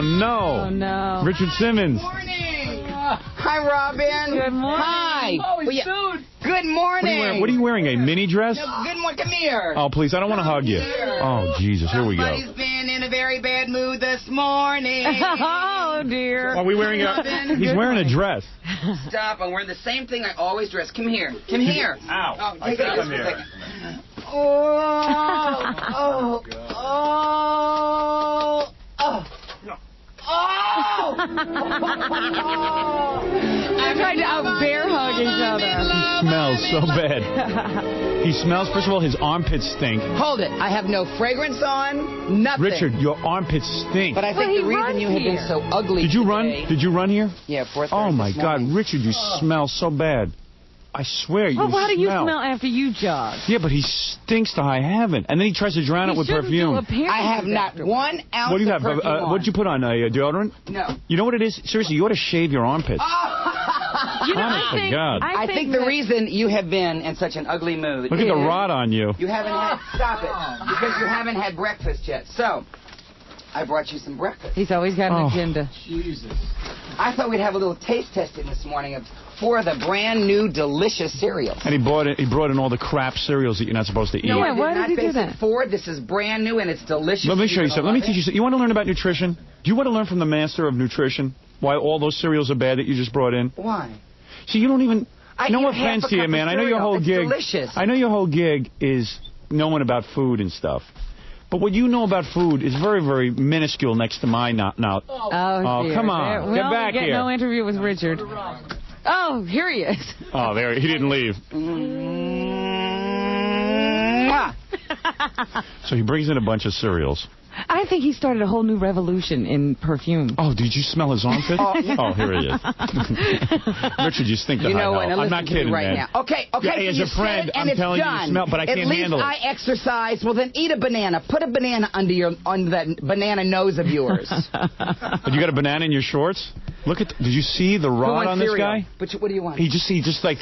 no. Oh, no. Richard Simmons. Good morning. Hi, Robin. Good morning. Hi. Oh, he's sued. Good morning. What are you wearing, a mini dress? No, good morning. Come here. Oh, please, I don't want to hug you. Oh, Jesus, here we go. Somebody's been in a very bad mood this morning. Oh, dear. Are we wearing he's wearing a dress. Stop. I'm wearing the same thing I always dress. Come here. Come here. Ow. Oh, take it Come here. Oh. I tried to bear hug each other. He smells so bad. He smells, first of all, his armpits stink. Hold it. I have no fragrance on. Nothing. Richard, your armpits stink. But I think the reason you have been so ugly Did you today, run? Did you run here? Yeah, 4:30 Oh, my this God. morning. Richard, you smell so bad. I swear, you Well, how do you smell after you jog? Yeah, but he stinks to high heaven. And then he tries to drown it with perfume. I have not 1 ounce What do you of have? perfume on. What'd you put on? Deodorant? No. You know what it is? Seriously, you ought to shave your armpits. You know, Honest to God. I think the reason you have been in such an ugly mood Look at the rot on you. You haven't had... Stop it. Because you haven't had breakfast yet. So, I brought you some breakfast. He's always got an agenda. Jesus. I thought we'd have a little taste testing this morning of 4 of the brand new delicious cereals. And he brought in all the crap cereals that you're not supposed to eat. No, Yeah, I did why not did he do base that? it forward. This is brand new and it's delicious. Let me show you You're something. gonna Let me teach you something. You want to learn about nutrition? Do you want to learn from the master of nutrition why all those cereals are bad that you just brought in? Why? See, you don't even... No eat offense half a to you, cup man. of I know your cereal. whole It's gig... delicious. I know your whole gig is knowing about food and stuff. But what you know about food is very, very minuscule next to mine now. Oh, dear. Come on. Get back get here. No interview with Richard. Oh, here he is. Oh, there. He didn't leave. So he brings in a bunch of cereals. I think he started a whole new revolution in perfume. Oh, did you smell his armpit? Oh, here he is. Richard, you stink to You know what? high hell. I'm not kidding, right man. now. Okay, Yeah, so as you a friend, said it and I'm it's telling you, done. you smell, but I can't handle it. At least I exercise. Well, then eat a banana. Put a banana under that banana nose of yours. But you got a banana in your shorts? Look at. Did you see the rod on this guy? But what do you want? He just like.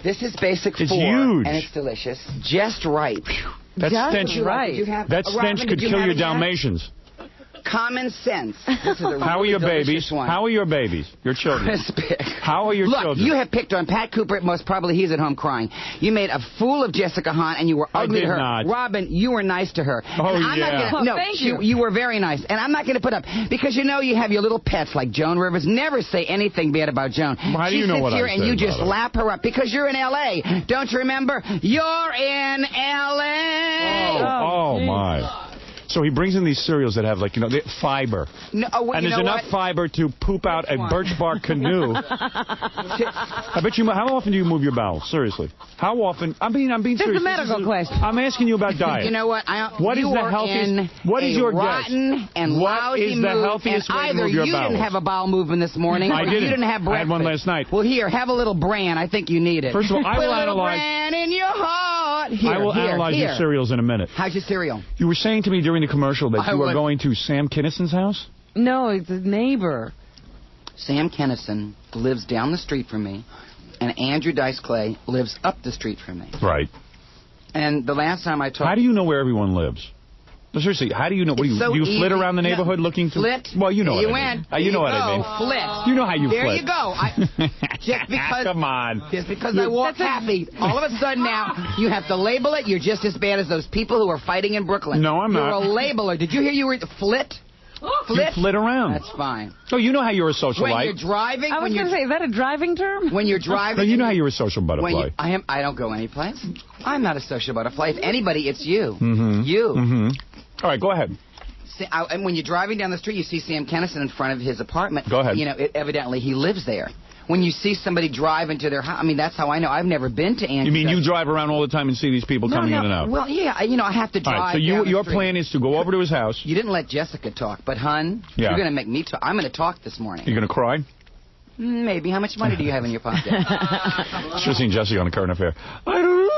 This is basic It's 4, huge. and it's delicious. Just right. That stench. right. That stench could kill your Dalmatians. Common sense. This is a How are really your delicious babies? one. How are your babies? Your children? How are your Look, children? you have picked on Pat Cooper. Most probably he's at home crying. You made a fool of Jessica Hahn, and you were ugly to her. not. Robin, you were nice to her. Oh, And I'm yeah. Not gonna, no, thank you. You were very nice. And I'm not going to put up, because you know you have your little pets like Joan Rivers. Never say anything bad about Joan. How do you know what I She sits here and said you about just her? lap her up because you're in L.A. Don't you remember? You're in L.A. Oh, my. So he brings in these cereals that have, like, fiber. No, and you there's know enough what? fiber to poop out a birch bark canoe. I bet you. How often do you move your bowels? Seriously. How often? I'm being serious. This is a medical question. I'm asking you about diet. You know what? What is you the are healthiest? in What is a your guess? rotten and What lousy is the mood, healthiest and way to either move your you bowels? didn't have a bowel movement this morning, I or didn't. you didn't have breakfast. I had one last night. Well, here, have a little bran. I think you need it. First of all, I Put will a little analyze. bran in your heart. Here, I will analyze here. your cereals in a minute. How's your cereal? You were saying to me during the commercial that you were would. going to Sam Kinnison's house? No, it's his neighbor. Sam Kennison lives down the street from me, and Andrew Dice Clay lives up the street from me. Right. And the last time I talked... How do you know where everyone lives? No, seriously, how do you know? What, It's so do you flit easy. around the neighborhood looking to... Flit? Well, you know There what you I went. mean. You know what I mean. Flit. You know how you there flit. you go. Just because... Come on. Just because I walk happy, all of a sudden now, you have to label it. You're just as bad as those people who are fighting in Brooklyn. No, I'm You're not. a labeler. Did you hear you were... Flit? You flit around. That's fine. So you know how you're a socialite. When you're driving... I was going to say, is that a driving term? When you're driving... No, you know how you're a social butterfly. I don't go anyplace. I'm not a social butterfly. If anybody, it's you. Mm-hmm. You. Mm-hmm. All right, go ahead. And when you're driving down the street, you see Sam Kennison in front of his apartment. Go ahead. You know, evidently he lives there. When you see somebody drive into their house, I mean, that's how I know. I've never been to Andrew. You mean you drive around all the time and see these people coming in and out? Well, yeah, I have to drive. All right, so your plan is to go over to his house. You didn't let Jessica talk, but, hun, Yeah. you're going to make me talk. I'm going to talk this morning. You're going to cry? Maybe. How much money do you have in your pocket? Should have seen Jessica on The Current Affair. I don't know.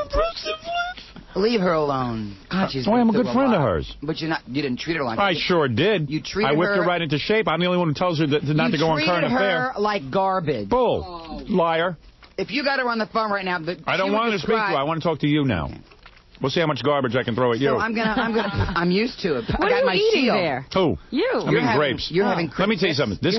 Leave her alone. God, she's I'm a been good through friend of lot. hers. But you didn't treat her like I sure did. You treated I whipped her her right into shape. I'm the only one who tells her not to go on Current You treated Affair. her like garbage. Bull. Liar. If you got her on the phone right now... I don't want her to speak to her. I want to talk to you now. We'll see how much garbage I can throw at you. So I'm used to it. What are you eating there? Who? You. I'm eating grapes. You're having Let me tell you something. This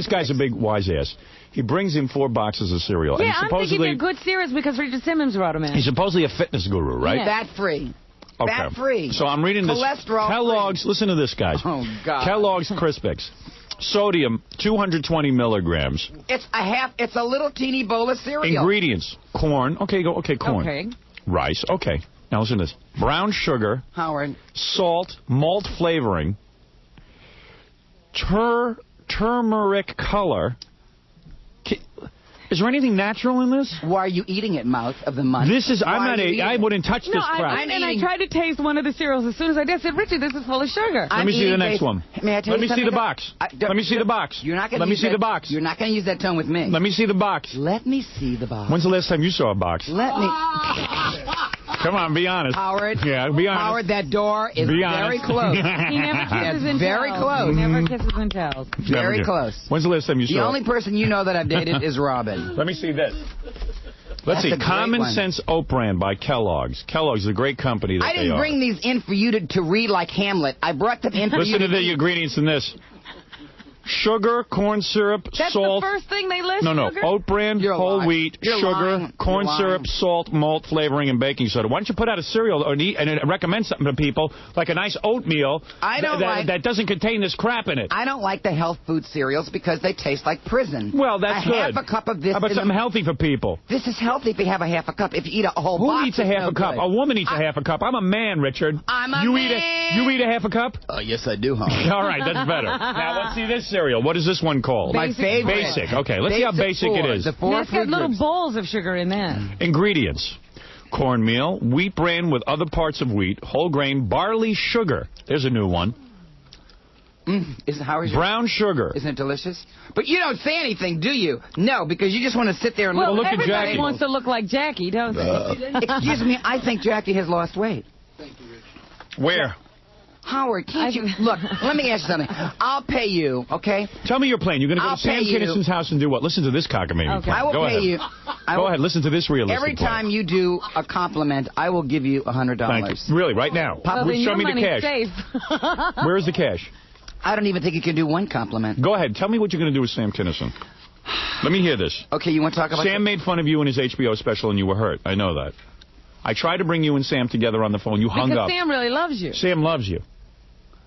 guy's a big wise ass. He brings in 4 boxes of cereal. Yeah, and I'm thinking they're good cereals because Richard Simmons wrote them in. He's supposedly a fitness guru, right? Yeah. Fat-free. Okay. Fat-free. So I'm reading this. Cholesterol Kellogg's, listen to this, guys. Oh, God. Kellogg's Crispix. Sodium, 220 milligrams. It's a little teeny bowl of cereal. Ingredients. Corn. Okay, corn. Okay. Rice. Okay. Now listen to this. Brown sugar. Howard. Salt. Malt flavoring. Turmeric color. Is there anything natural in this? Why are you eating it, mouth of the month? This is, I wouldn't touch this crap. I tried to taste one of the cereals as soon as I did. I said, Richard, this is full of sugar. Let me see the next one. May I tell Let you me see the box. Let me see the box. You're not going to Let me see the box. You're not going to use that tone with me. Let me see the box. Let me see the box. When's the last time you saw a box? Let me. Come on, be honest. Howard. Yeah, be honest. Howard, that door is very close. He never kisses and very tells. close. He never kisses and tells. Very close. When's the last time you saw? The only person you know that I've dated is Robin. Let me see this. Let's see. Common Sense Oat Bran by Kellogg's. Kellogg's is a great company. I didn't bring these in for you to read like Hamlet. I brought them in for you to... Listen to the ingredients in this. Sugar, corn syrup, That's salt. That's the first thing they list? No. Sugar? Oat bran, whole wheat, sugar, corn syrup, salt, malt flavoring, and baking soda. Why don't you put out a cereal and recommend something to people, like a nice oatmeal that doesn't contain this crap in it? I don't like the health food cereals because they taste like prison. Well, that's good. Half a cup of this. How about something healthy for people? This is healthy if you have a half a cup. If you eat a whole box, who eats a half a cup? A woman eats a half a cup. I'm a man, Richard. I'm a man. You eat a half a cup? Yes, I do, homie. All right, that's better. Now, let's see this cereal. What is this one called? My favorite. Basic. Okay, let's see how basic it is. It's got little bowls of sugar in that. Ingredients. Cornmeal, wheat bran with other parts of wheat, whole grain, barley sugar. There's a new one. Brown sugar. Isn't it delicious? But you don't say anything, do you? No, because you just want to sit there and look at Jackie. Everybody wants to look like Jackie, don't they? Excuse me, I think Jackie has lost weight. Thank you, Richard. Where? Howard, can't you... Look, let me ask you something. I'll pay you, okay? Tell me your plan. You're going to go to Sam Kinnison's house and do what? Listen to this cockamamie. Okay. I will pay you. Go ahead, listen to this realistic Every plan. time you do a compliment, I will give you $100. Thank you. Really, right now? Show me the cash. Safe. Where is the cash? I don't even think you can do one compliment. Go ahead. Tell me what you're going to do with Sam Kinison. Let me hear this. Okay, you want to talk about Sam made fun of you in his HBO special and you were hurt. I know that. I tried to bring you and Sam together on the phone. You hung up. Because Sam really loves you. Sam loves you.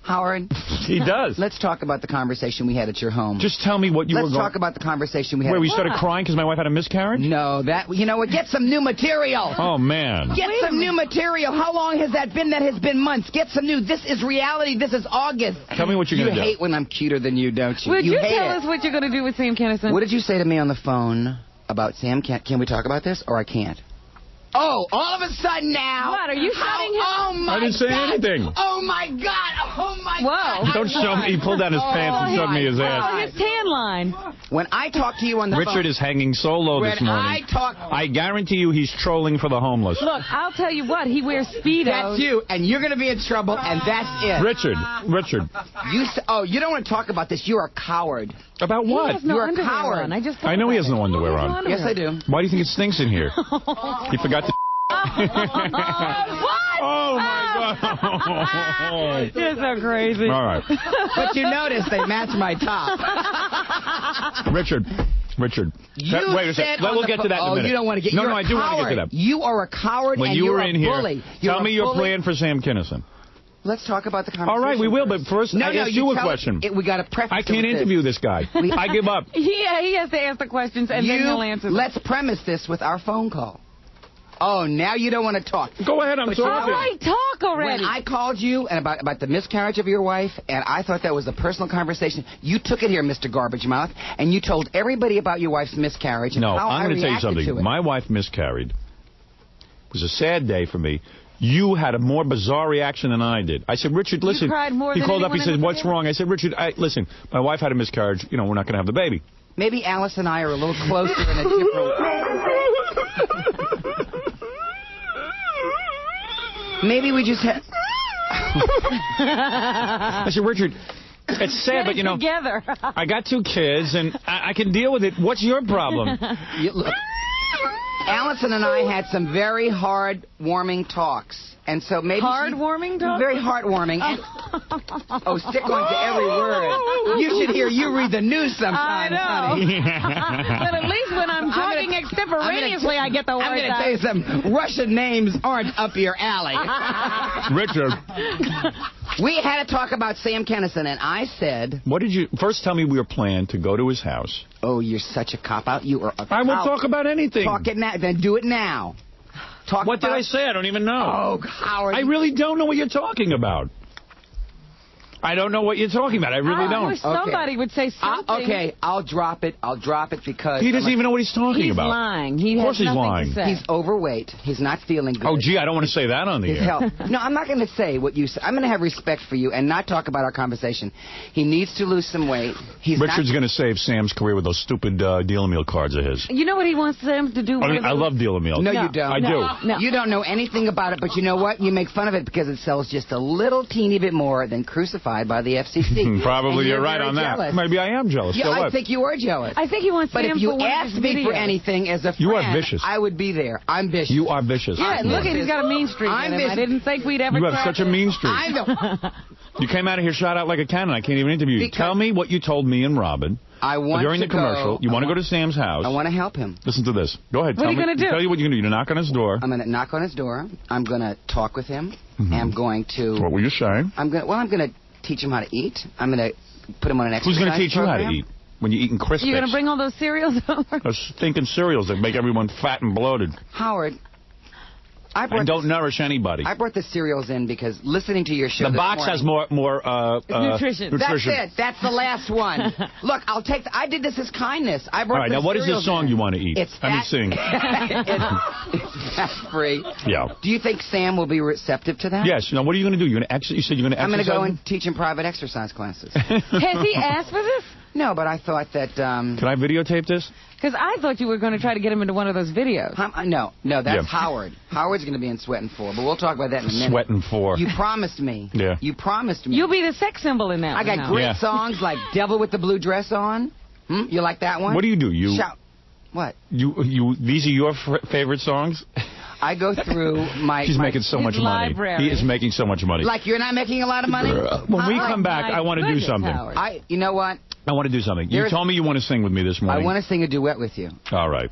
Howard. He does. Let's talk about the conversation we had at your home. Just tell me what you were going... Let's talk about the conversation we had. Where, we started crying because my wife had a miscarriage? No, you know what? Get some new material. Oh, man. Get some new material. How long has that been? That has been months. Get some new. This is reality. This is August. Tell me what you're going to do. You hate when I'm cuter than you, don't you? Would you tell us what you're going to do with Sam Kinison? What did you say to me on the phone about Sam? Can we talk about this, or I can't? Oh, all of a sudden now. What, are you shutting him? Oh, my God. I didn't say anything. Oh, my God. Oh, my God. Whoa. Don't show me. He pulled down his pants and showed me his ass. Oh, his tan line. When I talk to you on the phone. Richard is hanging so low this morning. I guarantee you he's trolling for the homeless. Look, I'll tell you what. He wears Speedos. That's you, and you're going to be in trouble, and that's it. Richard. You don't want to talk about this. You're a coward. About what? He has no You're a underwear coward. On. I know he has no underwear on. Yes, I do. Why do you think it stinks in here? He forgot to... What? Oh, my God. You're so crazy. All right. But you notice they match my top. Richard. Wait a second. We'll get to that in a minute. You don't want to get... No, I do want to get to that. You are a coward and you're a bully. Tell me your plan for Sam Kinison. Let's talk about the conversation. All right, we will, but first I ask you a question. We got to preface I can't interview this guy. I give up. Yeah, he has to ask the questions and then he'll answer them. Let's premise this with our phone call. Oh, now you don't want to talk. Go ahead, I'm talking. All right, talk already. When I called you and about the miscarriage of your wife, and I thought that was a personal conversation, you took it here, Mr. Garbage Mouth, and you told everybody about your wife's miscarriage and how I'm going to tell you something. My wife miscarried. It was a sad day for me. You had a more bizarre reaction than I did. I said, Richard, listen. You cried more he than called up. He said, what's family? wrong? I said, Richard, listen, my wife had a miscarriage. You know, we're not going to have the baby. Maybe Alice and I are a little closer in a different... Maybe we just had... I said, Richard, it's sad, but, you know, together. I got 2 kids, and I can deal with it. What's your problem? Look, Allison and I had some very heart-warming talks. And so maybe heart-warming talks? Very heartwarming. Oh, stick on to every word. You should hear you read the news sometimes, honey. But at least when I'm talking extemporaneously, I get the words out. I'm going to tell you some Russian names aren't up your alley. Richard. We had to talk about Sam Kinison, and I said... What did you... First tell me we were planned to go to his house. Oh, you're such a cop-out. You are a cop-out. I will talk about anything. Talk it now. Then do it now. What did I say? I don't even know. Oh, Howard. I really don't know what you're talking about. I don't know what you're talking about. I really don't. I wish somebody would say something. Okay, I'll drop it. I'll drop it because... He doesn't even know what he's talking about. He's lying. Of course he's lying. He's overweight. He's not feeling good. Oh, gee, I don't want to say that on the air. Health. No, I'm not going to say what you say. I'm going to have respect for you and not talk about our conversation. He needs to lose some weight. Richard's going to save Sam's career with those stupid deal meal cards of his. You know what he wants Sam to do? I love deal meal. No, you don't. I do. No. You don't know anything about it, but you know what? You make fun of it because it sells just a little teeny bit more than Crucified by the FCC. Probably you're right on that. Jealous. Maybe I am jealous. Yeah, I think you are jealous. I think he wants But Sam if you for one asked of his me for videos. anything as a friend, you are vicious. I would be there. I'm vicious. You are vicious. Yeah, look at he's got a mean streak in him. I didn't think we'd ever You have such a mean streak. I know. You came out of here shot out like a cannon. I can't even interview you. Tell me what you told me and Robin during the commercial. You want to go to Sam's house. I want to help him. Listen to this. Go ahead. What are you going to do? Tell you what you're going to do. You're going to knock on his door. I'm going to knock on his door. I'm going to talk with him. I'm going to... What were you saying? I'm going to teach him how to eat. I'm going to put him on an exercise Who's going to teach program. you how to eat? When you're eating Crispix. You're going to bring all those cereals over? Those stinking cereals that make everyone fat and bloated. Howard, and don't nourish anybody. I brought the cereals in because listening to your show the box has more nutrition. That's it. That's the last one. Look, I'll take I did this as kindness. I brought all right, now what is the song you want to eat? Let me sing. It's fat free. Yeah. Do you think Sam will be receptive to that? Yes. Now, what are you going to do? You said you're going to exercise? I'm going to go and teach him private exercise classes. Has he asked for this? No, but I thought that... Can I videotape this? Because I thought you were going to try to get him into one of those videos. No, that's Howard. Howard's going to be in Sweatin 4, but we'll talk about that in a minute. Sweatin 4. You promised me. Yeah. You promised me. You'll be the sex symbol in that I got great songs like Devil with the Blue Dress On. You like that one? What do you do? You shout. What? These are your favorite songs? I go through my... She's making so much money. Library. He is making so much money. Like you're not making a lot of money? When we come back, I want to do something. You know what? I want to do something. You told me you want to sing with me this morning. I want to sing a duet with you. All right.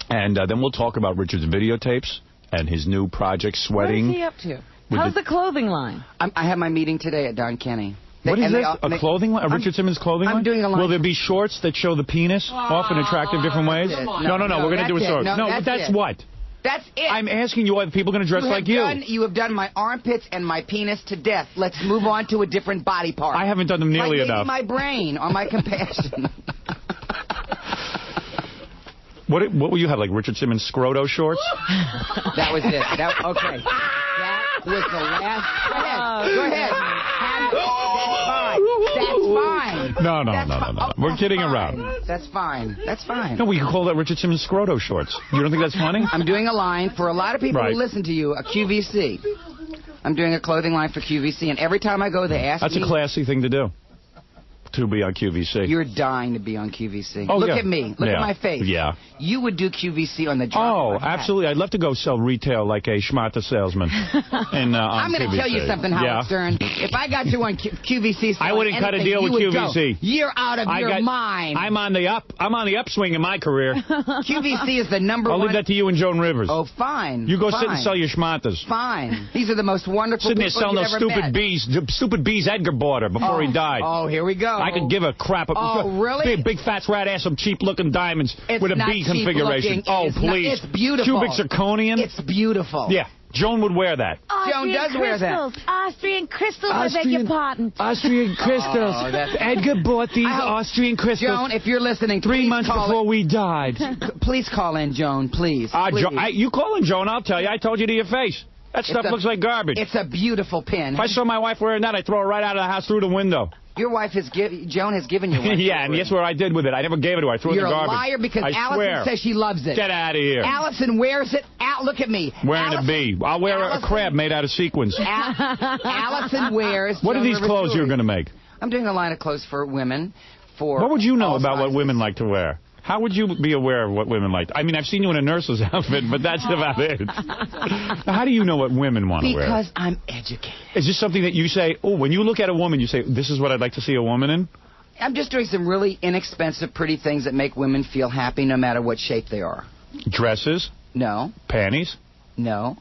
And then we'll talk about Richard's videotapes and his new project, Sweating. What is he up to? How's the clothing line? I have my meeting today at Don Kenny. What is this? A clothing line? A Richard Simmons clothing line? I'm doing a line. Will there be shorts that show the penis off in attractive different ways? No. We're going to do a short. No, that's what? That's it. I'm asking you, are people going to dress like you? You have done my armpits and my penis to death. Let's move on to a different body part. I haven't done them nearly enough. My brain or my compassion. What will you have, like Richard Simmons Scroto shorts? That was it. Okay. That was the last. Go ahead. That's fine. No. We're kidding around. That's fine. No, we can call that Richard Simmons Scroto shorts. You don't think that's funny? I'm doing a line for a lot of people who listen to you, a QVC. I'm doing a clothing line for QVC, and every time I go, they ask me... That's a classy thing to do. To be on QVC. You're dying to be on QVC. Oh, Look at me. Look at my face. Yeah. You would do QVC on the job. Oh, absolutely. I'd love to go sell retail like a schmata salesman. I'm going to tell you something, Howard Stern. If I got you on QVC, I wouldn't cut a deal with QVC. You're out of your mind. I'm on the upswing in my career. QVC is the number one. I'll leave that to you and Joan Rivers. Oh, fine. You go sit and sell your schmatas. Fine. These are the most wonderful people you've ever met. Sitting there selling those stupid bees Edgar bought her before he died. Oh, here we go. I could give a crap. Oh, really? Big fat rat ass, some cheap-looking diamonds with a bee configuration. Oh, please. It's beautiful. Cubic zirconian. It's beautiful. Yeah. Joan would wear that. Joan does wear that. Austrian crystals, I beg your pardon. Austrian crystals. Edgar bought these Austrian crystals. Joan, if you're listening, 3 months before we died. Please call in, Joan, please. You call in, Joan, I'll tell you. I told you to your face. That stuff looks like garbage. It's a beautiful pin. If I saw my wife wearing that, I'd throw her right out of the house through the window. Your wife Joan has given you one. Yeah, and guess what I did with it? I never gave it to her. I threw it in the garbage. You're a liar because Allison says she loves it. Get out of here. Allison wears it. Look at me. Wearing a bee. I'll wear a crab made out of sequins. Allison wears... What are these clothes you're going to make? I'm doing a line of clothes for women. What would you know about what women like to wear? How would you be aware of what women like? I mean, I've seen you in a nurse's outfit, but that's about it. How do you know what women want to wear? Because I'm educated. Is this something that you say, oh, when you look at a woman, you say, this is what I'd like to see a woman in? I'm just doing some really inexpensive, pretty things that make women feel happy no matter what shape they are. Dresses? No. Panties? No.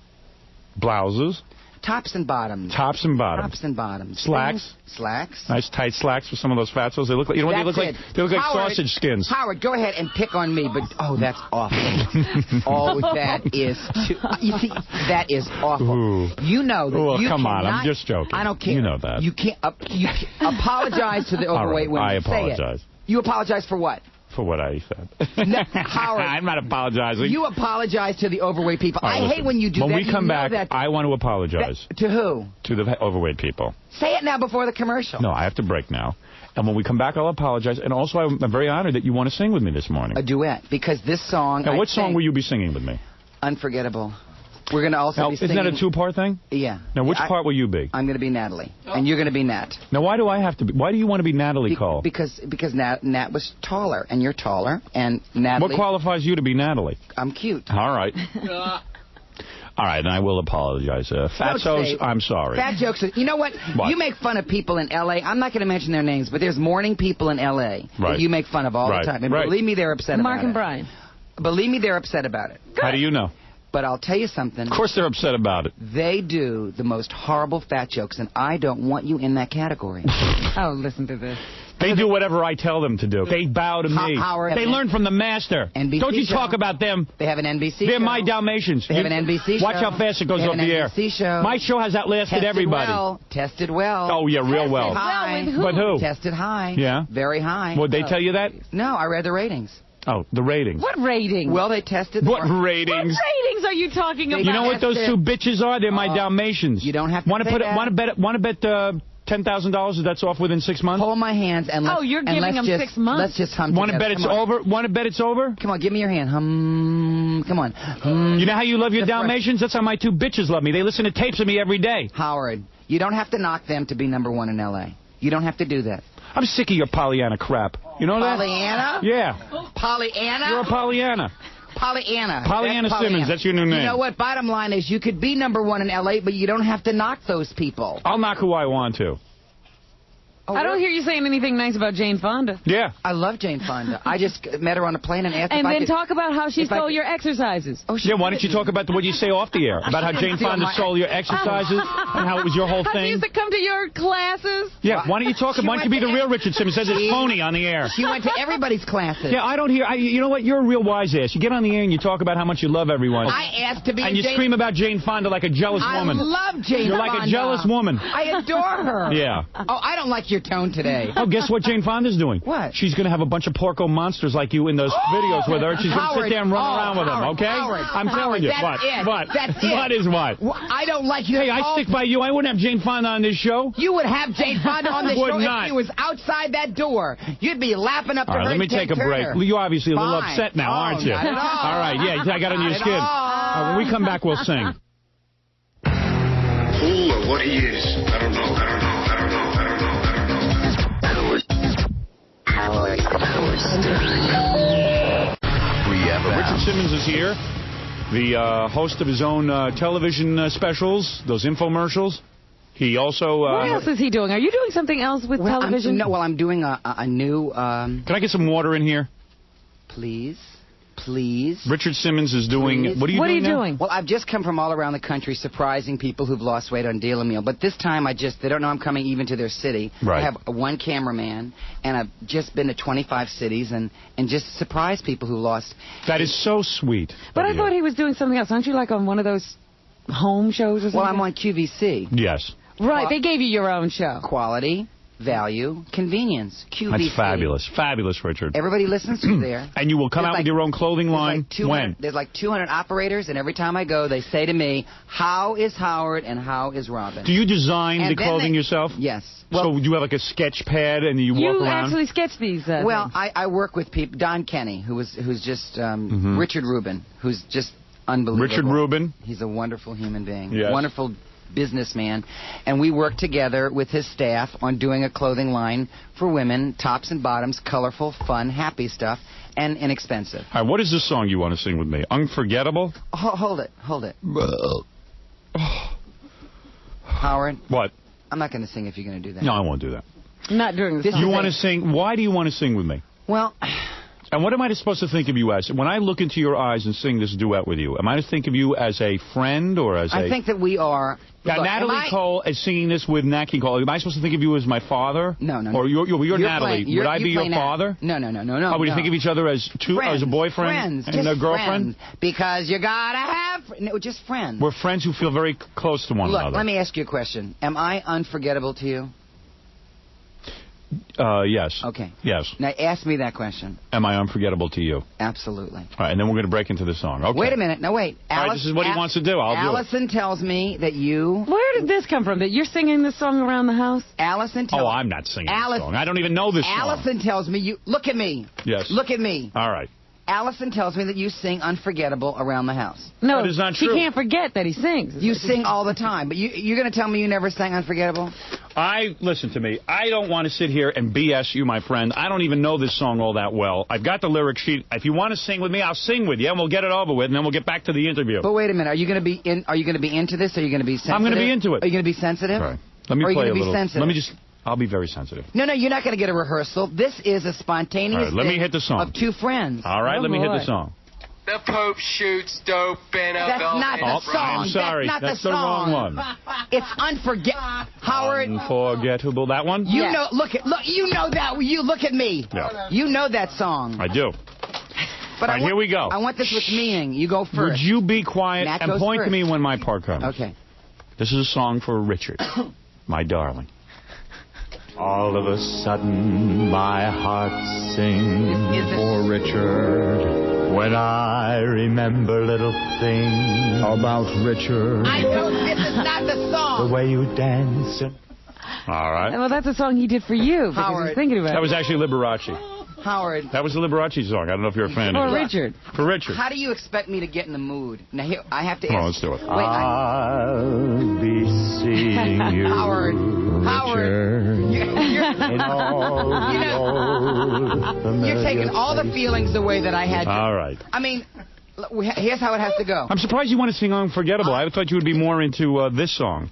Blouses? Tops and bottoms. Tops and bottoms. Tops and bottoms. Slacks? Slacks. Nice tight slacks for some of those fatzos. They look like, you know what they look like? They look like sausage skins. Howard, go ahead and pick on me, but that's awful. That is too. You see, that is awful. Ooh. You know that. You come cannot, on, I'm just joking. I don't care. You know that. You can't. You apologize to the overweight women. I apologize. Say it. You apologize for what? For what I said. No, Howard, I'm not apologizing. You apologize to the overweight people. Right, I hate when you do when that. When we come back, I want to apologize. To who? To the overweight people. Say it now before the commercial. No, I have to break now. And when we come back, I'll apologize. And also, I'm very honored that you want to sing with me this morning. A duet, because this song... Now, what song will you be singing with me? Unforgettable. We're going to also be singing... Isn't that a two-part thing? Yeah. Now, which part will you be? I'm going to be Natalie, and you're going to be Nat. Now, why do I have to be... Why do you want to be Natalie Cole? Because Nat was taller, and you're taller, and Natalie... What qualifies you to be Natalie? I'm cute. All right. All right, then I will apologize. Fatsos, I'm sorry. Fat jokes. You know what? You make fun of people in L.A. I'm not going to mention their names, but there's morning people in L.A. that you make fun of all the time. And believe me, they're upset about it. Mark and Brian. Believe me, they're upset about it. Good. How do you know? But I'll tell you something. Of course they're upset about it. They do the most horrible fat jokes, and I don't want you in that category. Oh, listen to this. They do whatever I tell them to do. They bow to me. Howard, they learn from the master. NBC don't you show. talk about them. They have an NBC They're show. my Dalmatians. They have an NBC show. Watch how fast it goes off the air. Show. My show has outlasted everybody. Tested well. Oh, yeah, real well. High. With who? But who? Tested high. Yeah. Very high. Would they tell you that? No, I read the ratings. Oh, the ratings. What ratings? Well, they tested. What ratings? What ratings are you talking about? You know what those two bitches are? They're my Dalmatians. You don't have to Want to bet $10,000 if that's off within 6 months? Hold my hands and let's... Oh, you're giving them 6 months? Let's just hum Want to bet it's over? Want to bet it's over? Come on, give me your hand. Hum. Come on. Hum. You know how you love your Dalmatians? That's how my two bitches love me. They listen to tapes of me every day. Howard, you don't have to knock them to be #1 in L.A. You don't have to do that. I'm sick of your Pollyanna crap. You know that? Pollyanna? Yeah. Pollyanna? You're a Pollyanna. Pollyanna. Pollyanna Simmons, that's your new name. You know what? Bottom line is you could be #1 in L.A., but you don't have to knock those people. I'll knock who I want to. Oh, I don't hear you saying anything nice about Jane Fonda. Yeah. I love Jane Fonda. I just met her on a plane and asked if I could... could... talk about how she stole your exercises. Oh, yeah, why don't you talk about what you say off the air? About how Jane Fonda stole your exercises and how it was your whole How thing? she used to come to your classes. Yeah, why don't you talk? Why don't you be the real Richard Simmons? Says it's phony on the air. She went to everybody's classes. Yeah, I don't hear... you know what? You're a real wise ass. You get on the air and you talk about how much you love everyone. I asked to be and you scream about Jane Fonda like a jealous woman. I love Jane Fonda. You're like a jealous woman. I adore her. Yeah. Oh, I don't like your tone today. Oh, guess what Jane Fonda's doing? What? She's going to have a bunch of porco monsters like you in those videos with her. She's going to sit there and run around with them, okay? I'm telling you. That's what? it. What? That's it. What is what? Well, I don't like you. Hey, I stick by you. I wouldn't have Jane Fonda on this show. You would have Jane Fonda on this show not. if she was outsid that door. You'd be laughing up to her. All right, let me take a break. You're obviously a little upset now, aren't you? Not at all. All right, yeah, I got under your skin. When we come back, we'll sing. Who or what he is, I don't know. Richard Simmons is here, the host of his own television specials, those infomercials. He also... what else is he doing? Are you doing something else with television? I'm doing a new... Can I get some water in here? Please. Please. Richard Simmons is doing... Please. What are you doing? Well, I've just come from all around the country surprising people who've lost weight on Deal a Meal. But this time, they don't know I'm coming even to their city. Right. I have one cameraman, and I've just been to 25 cities and just surprised people who lost... That is so sweet. But I thought he was doing something else. Aren't you like on one of those home shows or something? Well, I'm on QVC. Yes. Right, they gave you your own show. Quality, value, convenience. QVC. That's fabulous. Fabulous, Richard. Everybody listens to there. And you will come out with your own clothing line when? There's like 200 operators, and every time I go, they say to me, how is Howard and how is Robin? Do you design the clothing yourself? Yes. Well, so you have like a sketch pad and you walk around? You actually sketch these Well, I work with people. Don Kenny, who's just Richard Rubin, who's just unbelievable. Richard Rubin. He's a wonderful human being. Yes. Wonderful businessman, and we work together with his staff on doing a clothing line for women, tops and bottoms, colorful, fun, happy stuff. and inexpensive. All right, what is this song you want to sing with me? Unforgettable? Hold it. Howard? What? I'm not going to sing if you're going to do that. No, I won't do that. Not during the song. You want to sing? Why do you want to sing with me? Well... And what am I supposed to think of you as? When I look into your eyes and sing this duet with you, am I to think of you as a friend or as I think that we are... Now, Look, Natalie Cole is singing this with Nat King Cole. Am I supposed to think of you as my father? No. Or you're Natalie. Would I be your father? No. Oh, would you think of each other as as a boyfriend and a girlfriend? Friends, because you gotta have... No, just friends. We're friends who feel very close to one another. Look, let me ask you a question. Am I unforgettable to you? Yes. Okay. Yes. Now, ask me that question. Am I unforgettable to you? Absolutely. All right, and then we're going to break into the song. Okay. Wait a minute. No, wait. All right, this is what he wants to do. Allison tells me that you... Where did this come from? That you're singing this song around the house? Allison tells... Oh, I'm not singing this song. I don't even know this song. Allison tells me you... Look at me. Yes. Look at me. All right. Allison tells me that you sing Unforgettable around the house. No, that is not true. She can't forget that he sings. You sing all the time, but you're going to tell me you never sang Unforgettable? Listen to me. I don't want to sit here and BS you, my friend. I don't even know this song all that well. I've got the lyric sheet. If you want to sing with me, I'll sing with you, and we'll get it over with, and then we'll get back to the interview. But wait a minute. Are you going to be into this? Or are you going to be sensitive? I'm going to be into it. Are you going to be sensitive? All right. Let me play a little. Sensitive? I'll be very sensitive. No, you're not going to get a rehearsal. This is a spontaneous let me hit the song. of two friends. All right, let me hit the song. The Pope shoots dope in a That's not the song. I'm sorry. That's the wrong one. It's Howard. Unforgettable. That one? You know, look, you know that. You look at me. Yeah. You know that song. I do. But all right, here we go. I want this with meaning. You go first. Would you be quiet Nat and point first. to me when my part comes? Okay. This is a song for Richard, my darling. All of a sudden, my heart sings for Richard. When I remember little things about Richard. I know this is not the song. The way you dance. All right. Well, that's a song he did for you because Howard. he's thinking about it. That was actually Liberace. Howard. That was a Liberace song. I don't know if you're a fan of it. For Richard. For Richard. How do you expect me to get in the mood? Now, here, I have to ask. Come on, let's do it. Wait, I'll be seeing you, Howard. You're taking all the feelings away that I had. All right. I mean, here's how it has to go. I'm surprised you want to sing Unforgettable. I thought you would be more into this song.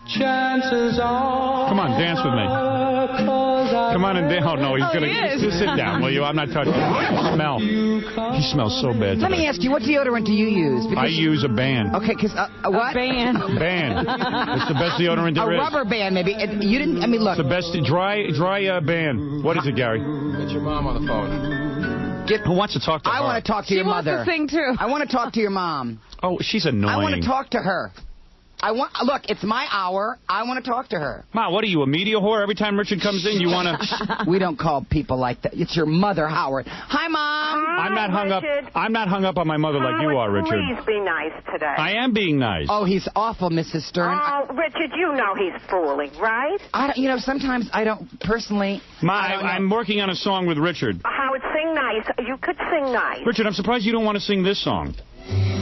Chances are. Come on, dance with me. Come on and dance. Oh, no, he's going to... Just sit down, will you? I'm not touching you. Smell. He smells so bad today. Let me ask you, what deodorant do you use? I use a band. Okay, because... what? A band. Band. It's the best deodorant there is. A rubber band, maybe. You didn't... I mean, look. It's the best dry band. What is it, Gary? Get your mom on the phone. Who wants to talk to her? I want to talk to your mother. She wants to sing, too. I want to talk to your mom. Oh, she's annoying. I want to talk to her. Look, it's my hour. I want to talk to her. Ma, what are you, a media whore? Every time Richard comes in, you want to... We don't call people like that. It's your mother, Howard. Hi, Mom. Hi, I'm not hung Richard. up. I'm not hung up on my mother like you are, Richard. Please be nice today. I am being nice. Oh, he's awful, Mrs. Stern. Oh, Richard, you know he's fooling, right? Sometimes I don't personally... Ma, I'm working on a song with Richard. Howard, sing nice. You could sing nice. Richard, I'm surprised you don't want to sing this song.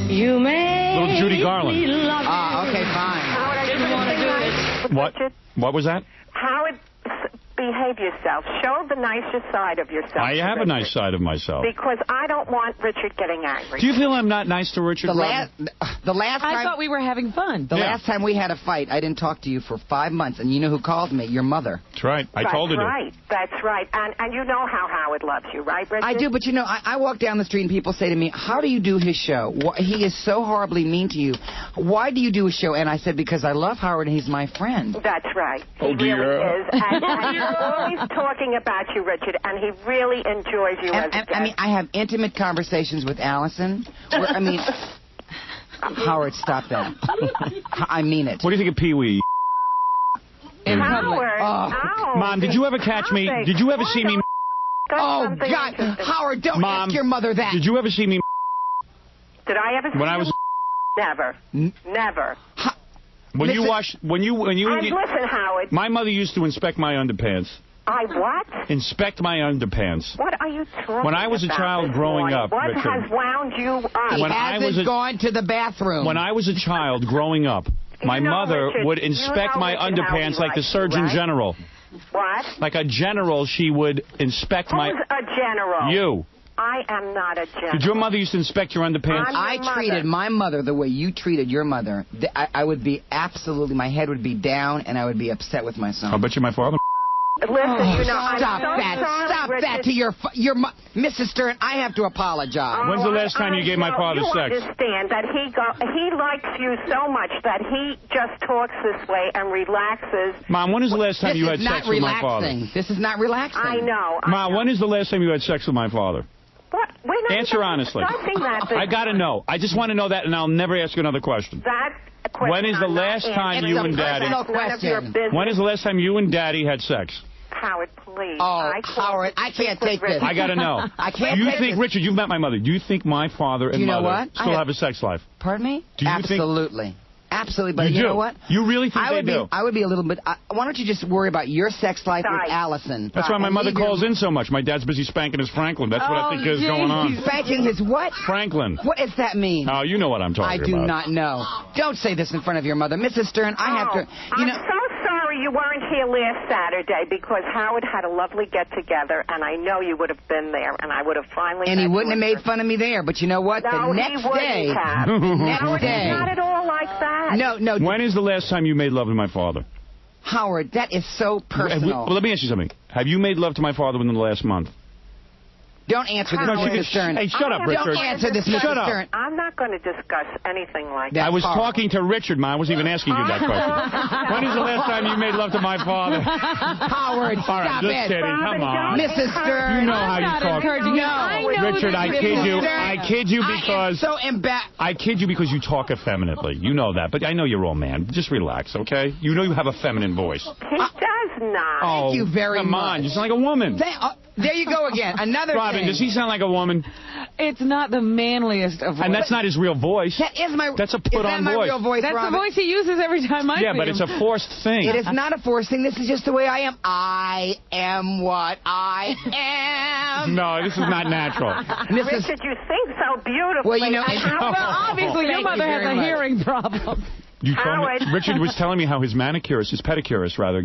You may... Little Judy Garland. Okay, fine. Howard, are you going to sing nice with What? Richard? What was that? Howard, behave yourself. Show the nicer side of yourself. I have a nice side of myself. Because I don't want Richard getting angry. Do you feel I'm not nice to Richard? The last time... I thought we were having fun. The last time we had a fight, I didn't talk to you for 5 months, and you know who called me? Your mother. That's right. I told her to. That's right. And you know how Howard loves you, right, Richard? I do, but I walk down the street and people say to me, how do you do his show? He is so horribly mean to you. Why do you do a show? And I said, because I love Howard and he's my friend. That's right. Oh, he dear. really is. And he's always talking about you, Richard, and he really enjoys you as a guest. I mean, I have intimate conversations with Allison. Howard, stop that. I mean it. What do you think of Pee-wee? Howard. Oh. Mom, did you ever catch me? Did you ever see me? Oh, God. Howard, don't ask your mother that. Did you ever see me? Did I ever see when I was? Never. Never. When you wash, when you. Listen, Howard. My mother used to inspect my underpants. I what? Inspect my underpants. What are you talking about? When I was a child growing up, what Richard. has wound you up? He hasn't gone to the bathroom. When I was a child growing up, my mother would inspect my underpants like the Surgeon General. What? Like a general, she would inspect my... Who's a general? You. I am not a gentleman. Did your mother used to inspect your underpants? I'm your I treated my mother the way you treated your mother. I would be absolutely, my head would be down, and I would be upset with myself. I'll bet you my father. Listen, you know, I'm Stop so that. sorry, Stop Richard. that to your Mrs. Stern, I have to apologize. When's the last time you gave my father sex? You understand that he likes you so much that he just talks this way and relaxes. Mom, when is the last time you had sex with my father? This is not relaxing. I know. Mom, when is the last time you had sex with my father? What? We're not Answer even honestly. discussing that. I got to know. I just want to know that, and I'll never ask you another question. That question When is the I'm not last time answering. you and Daddy... That's none of your business. When is the last time you and Daddy had sex? Howard, please. Howard, I can't take this. I got to know. I can't Do you take think, this. Richard, you've met my mother. Do you think my father and You know mother what? still have a sex life? Pardon me? Do you Absolutely. Absolutely, but You you do? know what? You really think they do? I would be a little bit... why don't you just worry about your sex life with Allison? That's why my And mother leave your- calls in so much. My dad's busy spanking his Franklin. That's what I think is going on. Spanking his what? Franklin. What does that mean? Oh, you know what I'm talking I do about. not know. Don't say this in front of your mother. Mrs. Stern, I have to... I'm so sorry you weren't here last Saturday because Howard had a lovely get-together, and I know you would have been there, and I would have finally... And he wouldn't have made fun of me there, but you know what? No, the next he wouldn't day... have. The next Howard, day... it's not at all like that. No. When is the last time you made love to my father? Howard, that is so personal. Well, let me ask you something. Have you made love to my father within the last month? Don't answer this, No, she Mr. could- Stern. Hey, shut up, Richard. Don't answer this, Mr. Shut up. Stern. I'm not going to discuss anything like that. I was talking to Richard, Ma. I wasn't even asking you that question. When is the last time you made love to my father? Howard, All right, stop just it. kidding. Come on. Mrs. Stern. You know how you talk. Richard, I kid you. I kid you because... so embarrassed. I kid you because you talk effeminately. You know that. But I know you're all man. Just relax, okay? You know you have a feminine voice. He does not. Oh, Thank you very come on. much. You sound like a woman. There you go again. Another Robin, thing. does he sound like a woman? It's not the manliest of voices. And that's not his real voice. That is my... That's a Is that put-on my voice. real voice, That's Robin? the voice he uses every time I Yeah, see but him. it's a forced thing. It is not a forced thing. This is just the way I am. I am what I am. No, this is not natural. Richard, you sing so beautifully. Well, you know... Well, obviously, your Thank mother you has very a much. hearing problem. You told me, Howard. Richard was telling me how his manicurist, his pedicurist rather,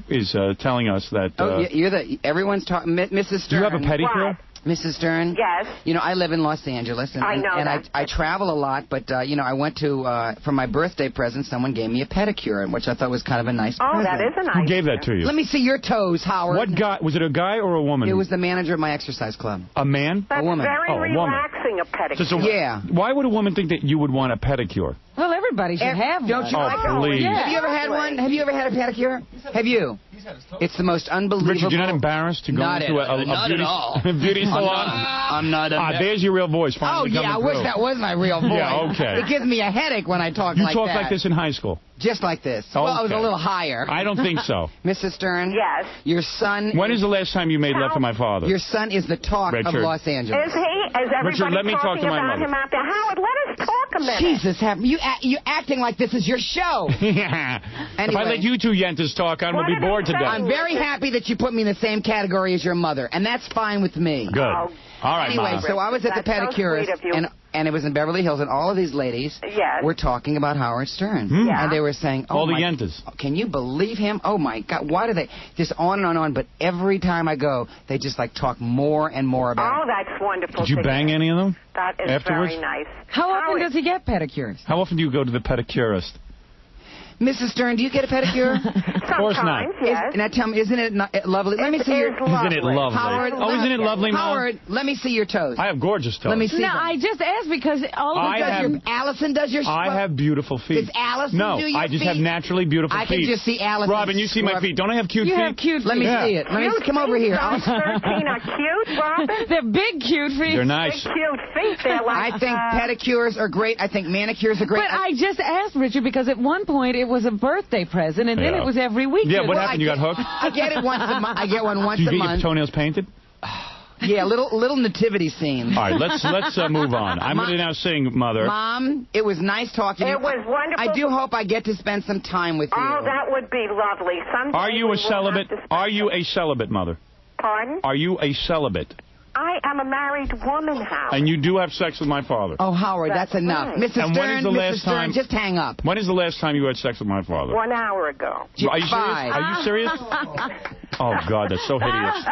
is telling us that. you're the... Everyone's talking... Mrs. Stern. You have a pedicure? What? Mrs. Stern? Yes. You know, I live in Los Angeles, and I know that. I travel a lot, but, you know, I went to, for my birthday present, someone gave me a pedicure, which I thought was kind of a nice Oh, present. that is a nice. Who gave that to you? Let me see your toes, Howard. What guy? Was it a guy or a woman? It was the manager of my exercise club. A man? That's a woman. very Oh, a woman. relaxing, a pedicure. Just a- Yeah. Why would a woman think that you would want a pedicure? Well, everybody should have one. Don't you Oh, like it? please. Yeah. Have you ever had one? Have you ever had a pedicure? Have you? It's the most unbelievable... Richard, you're not embarrassed to go Not into at- a not beauty, at all. beauty salon? I'm not There's your real voice Oh, finally yeah, I coming wish through. that was my real voice. Yeah, okay. It gives me a headache when I talk You like talked that. like this in high school. Just like this. Well, I was a Okay. little higher. I don't think so. Mrs. Stern? Yes. Your son... When is the last time you made love to my father? Your son is the talk of Richard. Los Angeles. Is he? Is everybody Richard, let me talk talking to my about mother. him out there? Howard, let us talk a minute. Jesus, you acting like this is your show. Yeah. If I Anyway. let you two yentas talk, I'm going to What be bored to did he death. say? I'm very happy that you put me in the same category as your mother, and that's fine with me. Good. Oh. All right, Anyway, Mom. so I was at the That's so pedicurist, sweet of you. and it was in Beverly Hills, and all of these ladies Yes. were talking about Howard Stern. Yeah. And they were saying, oh, All the my, yentas. can you believe him? Oh, my God, why do they, just on and on, but every time I go, they just, like, talk more and more about Oh, it. that's wonderful. Did you to bang hear. any of them? That is afterwards? very nice. How often Howard, does he get pedicures? How often do you go to the pedicurist? Mrs. Stern, do you get a pedicure? Of course not. Sometimes, yes. Now tell me, isn't it lovely? Let me see your... Isn't it lovely? Howard, Oh, isn't it lovely, Mom? Howard, let me see your toes. I have gorgeous toes. Let me see No, them. I just asked because all of I us have- Allison does your... I have beautiful feet. Does Allison No, do your I just feet? have naturally beautiful I feet. can just see Allison. Robin, you see my feet. Don't I have cute You feet? have cute feet. Let me Yeah. see it. Let me Cute come over feet, here. those 13 are cute, Robin. They're big, cute feet. They're nice. Big, cute feet. They're like... I think pedicures are great. I think manicures are great. But I just asked Richard because at one point it was a birthday present and then Yeah. it was every week. Yeah, what Well, happened? You got hooked? I get it once a month. I get one once Do you a get your month. toenails painted? Yeah, little nativity scene. All right, let's move on. I'm going to now sing, Mother. Mom, it was nice talking to you. It was wonderful. I do hope I get to spend some time with you. Oh, that would be lovely. Someday Are you we a will celibate? have to spend Are you a celibate, Mother? Pardon? Are you a celibate? I am a married woman, Howard. And you do have sex with my father. Oh, Howard, that's enough. right. Mrs. And when is Stern, the Mrs. last Stern, time- just hang up. When is the last time you had sex with my father? 1 hour ago. Are you serious? Five. Are you serious? Oh, God, that's so hideous.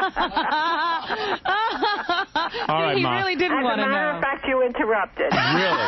All right, He Ma. really didn't want As a to matter know. of fact, you interrupted. Really?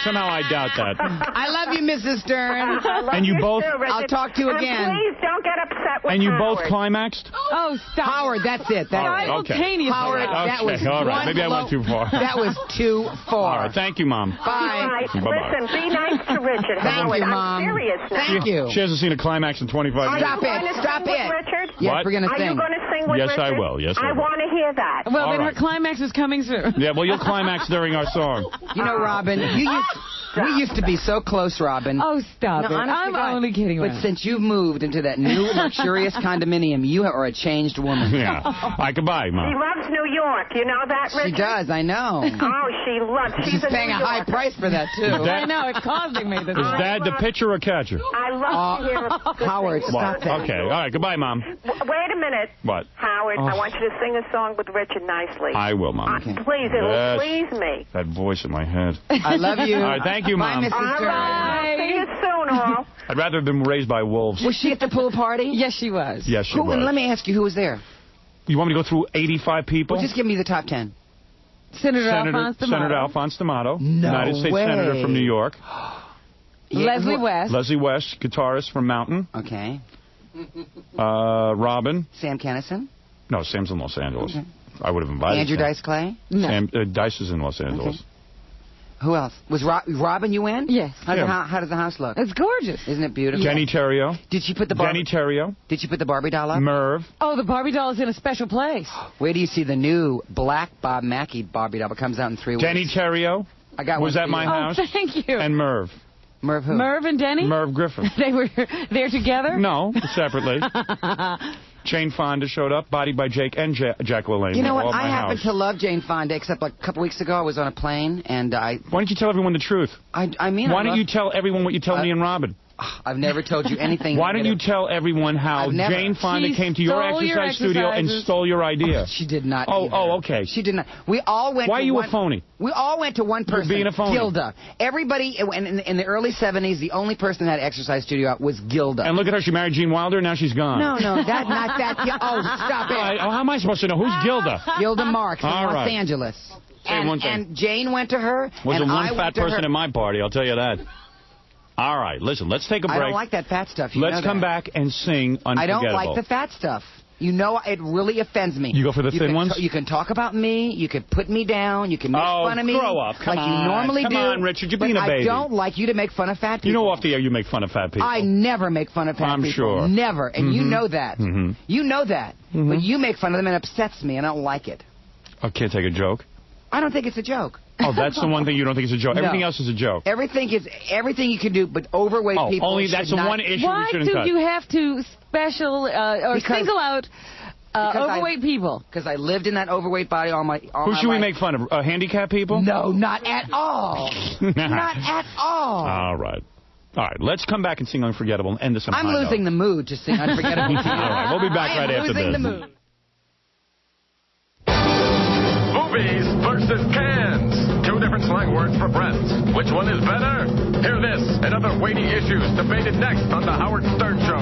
Somehow I doubt that. I love you, Mrs. Stern. I love And you both- too, Richard. I'll talk to you And again. please don't get upset with And you both Howard. climaxed? Oh, stop. Howard, that's it. All right, okay. Simultaneously. Howard, that Okay, was all right. one Maybe I went too far. That was too far. All right, thank you, Mom. All Bye. right. Bye-bye. Listen, be nice to Richard. Thank Howard, you, Mom. I'm serious now. Thank you. She hasn't seen a climax in 25 years. Stop Are you it. going to Stop sing it. with Richard? Yes, What? we're going to Are sing. you going to sing with Yes, Richard? I will. Yes, I will. want to hear that. Well, All then her right. climax is coming soon. Yeah, well, you'll climax during our song. You know, Robin, we used to be so close, Robin. Oh, stop No, it. honest to I'm God. only kidding But around. since you've moved into that new luxurious condominium, you are a changed woman. Yeah. All right, goodbye, She Mom. loves New York. You know that, Richard? She does, I know. Oh, she loves. She's paying a high price for that, too. I know, it's costing me this. Is Dad the pitcher or catcher? I love to hear good Howard, things stop about that. Okay, all right, goodbye, Mom. Wait a minute. What? Howard, I want you to sing a song with Richard nicely. I will, Mom. Please, it'll Yes. please me. That voice in my head. I love you. All right, thank you, Bye, Mom. Mrs. All Stern. right. See you soon, all. I'd rather have been raised by wolves. Was she at the pool party? Yes, she was. Yes, she Who, was. and let me ask you, who was there? You want me to go through 85 people? Well, just give me the top 10. Senator Alphonse D'Amato. Senator Alphonse D'Amato, No United States way. Senator from New York. Yeah, Leslie who- West. Leslie West, guitarist from Mountain. Okay. Robin. Sam Kennison. No, Sam's in Los Angeles. Okay. I would have invited Andrew Sam. Dice Clay. No. Sam, Dice is in Los Angeles. Okay. Who else? Was Robin you in? Yes. Yeah. How does the house look? It's gorgeous. Isn't it beautiful? Jenny Terrio. Did she put the Jenny Terrio. Did she put the Barbie doll up? Merv. Oh, the Barbie doll is in a special place. Where do you see the new black Bob Mackie Barbie doll? It comes out in 3 weeks. Jenny Terrio. I got Was one at for my you. house. Oh, thank you. And Merv. Merv who? Merv and Denny? Merv Griffin. They were there together? No, separately. Jane Fonda showed up, bodied by Jake and Jack LaLanne. You know all what? at my I happen house. to love Jane Fonda, except like a couple weeks ago I was on a plane and Why don't you tell everyone the truth? I mean Why I don't love- you tell everyone what you tell me and Robin? I've never told you anything. Why don't you tell everyone how I've never- Jane Fonda She came to your stole your exercise studio and exercises. stole your idea? She did not. Oh, either. oh, okay. She did not. We all went. Why to are you one, a phony? We all went to one person. being a phony. Gilda. Everybody in the early '70s, the only person that had an exercise studio out was Gilda. And look at her. She married Gene Wilder. Now she's gone. No, that not that. Oh, stop it. Oh, how am I supposed to know? Who's Gilda? Gilda Marks from All Los right. Angeles. Say one thing. And Jane went to her. Wasn't and one I fat went to person her. at my party, I'll tell you that. All right, listen, let's take a break. I don't like that fat stuff. You know Let's come that. back and sing Unforgettable. I don't like the fat stuff. You know, it really offends me. You go for the thin can ones? You can talk about me. You can put me down. You can make fun of me. grow up. Come like on. you normally Come do. on, Richard, you're but being a baby. I don't like you to make fun of fat people. You know off the air you make fun of fat people. I never make fun of fat I'm people. sure. Never. And you know that. Mhm. You know that. Mhm. But you make fun of them and it upsets me and I don't like it. I can't take a joke. I don't think it's a joke. Oh, that's the one thing you don't think is a joke. No. Everything else is a joke. Everything you can do, but overweight Oh, people only should that's the not- one issue Why we shouldn't do touch. you have to special or Because- single out because overweight people? Because I lived in that overweight body all my Who my should we life. make fun of? Handicapped people? No, not at all. Not at all. All right. All right, let's come back and sing Unforgettable and end this on I'm a high losing note. the mood to sing Unforgettable. All right, we'll be back I am right after losing this. the mood. Movies versus cans. Two different slang words for breasts. Which one is better? Hear this and other weighty issues debated next on The Howard Stern Show.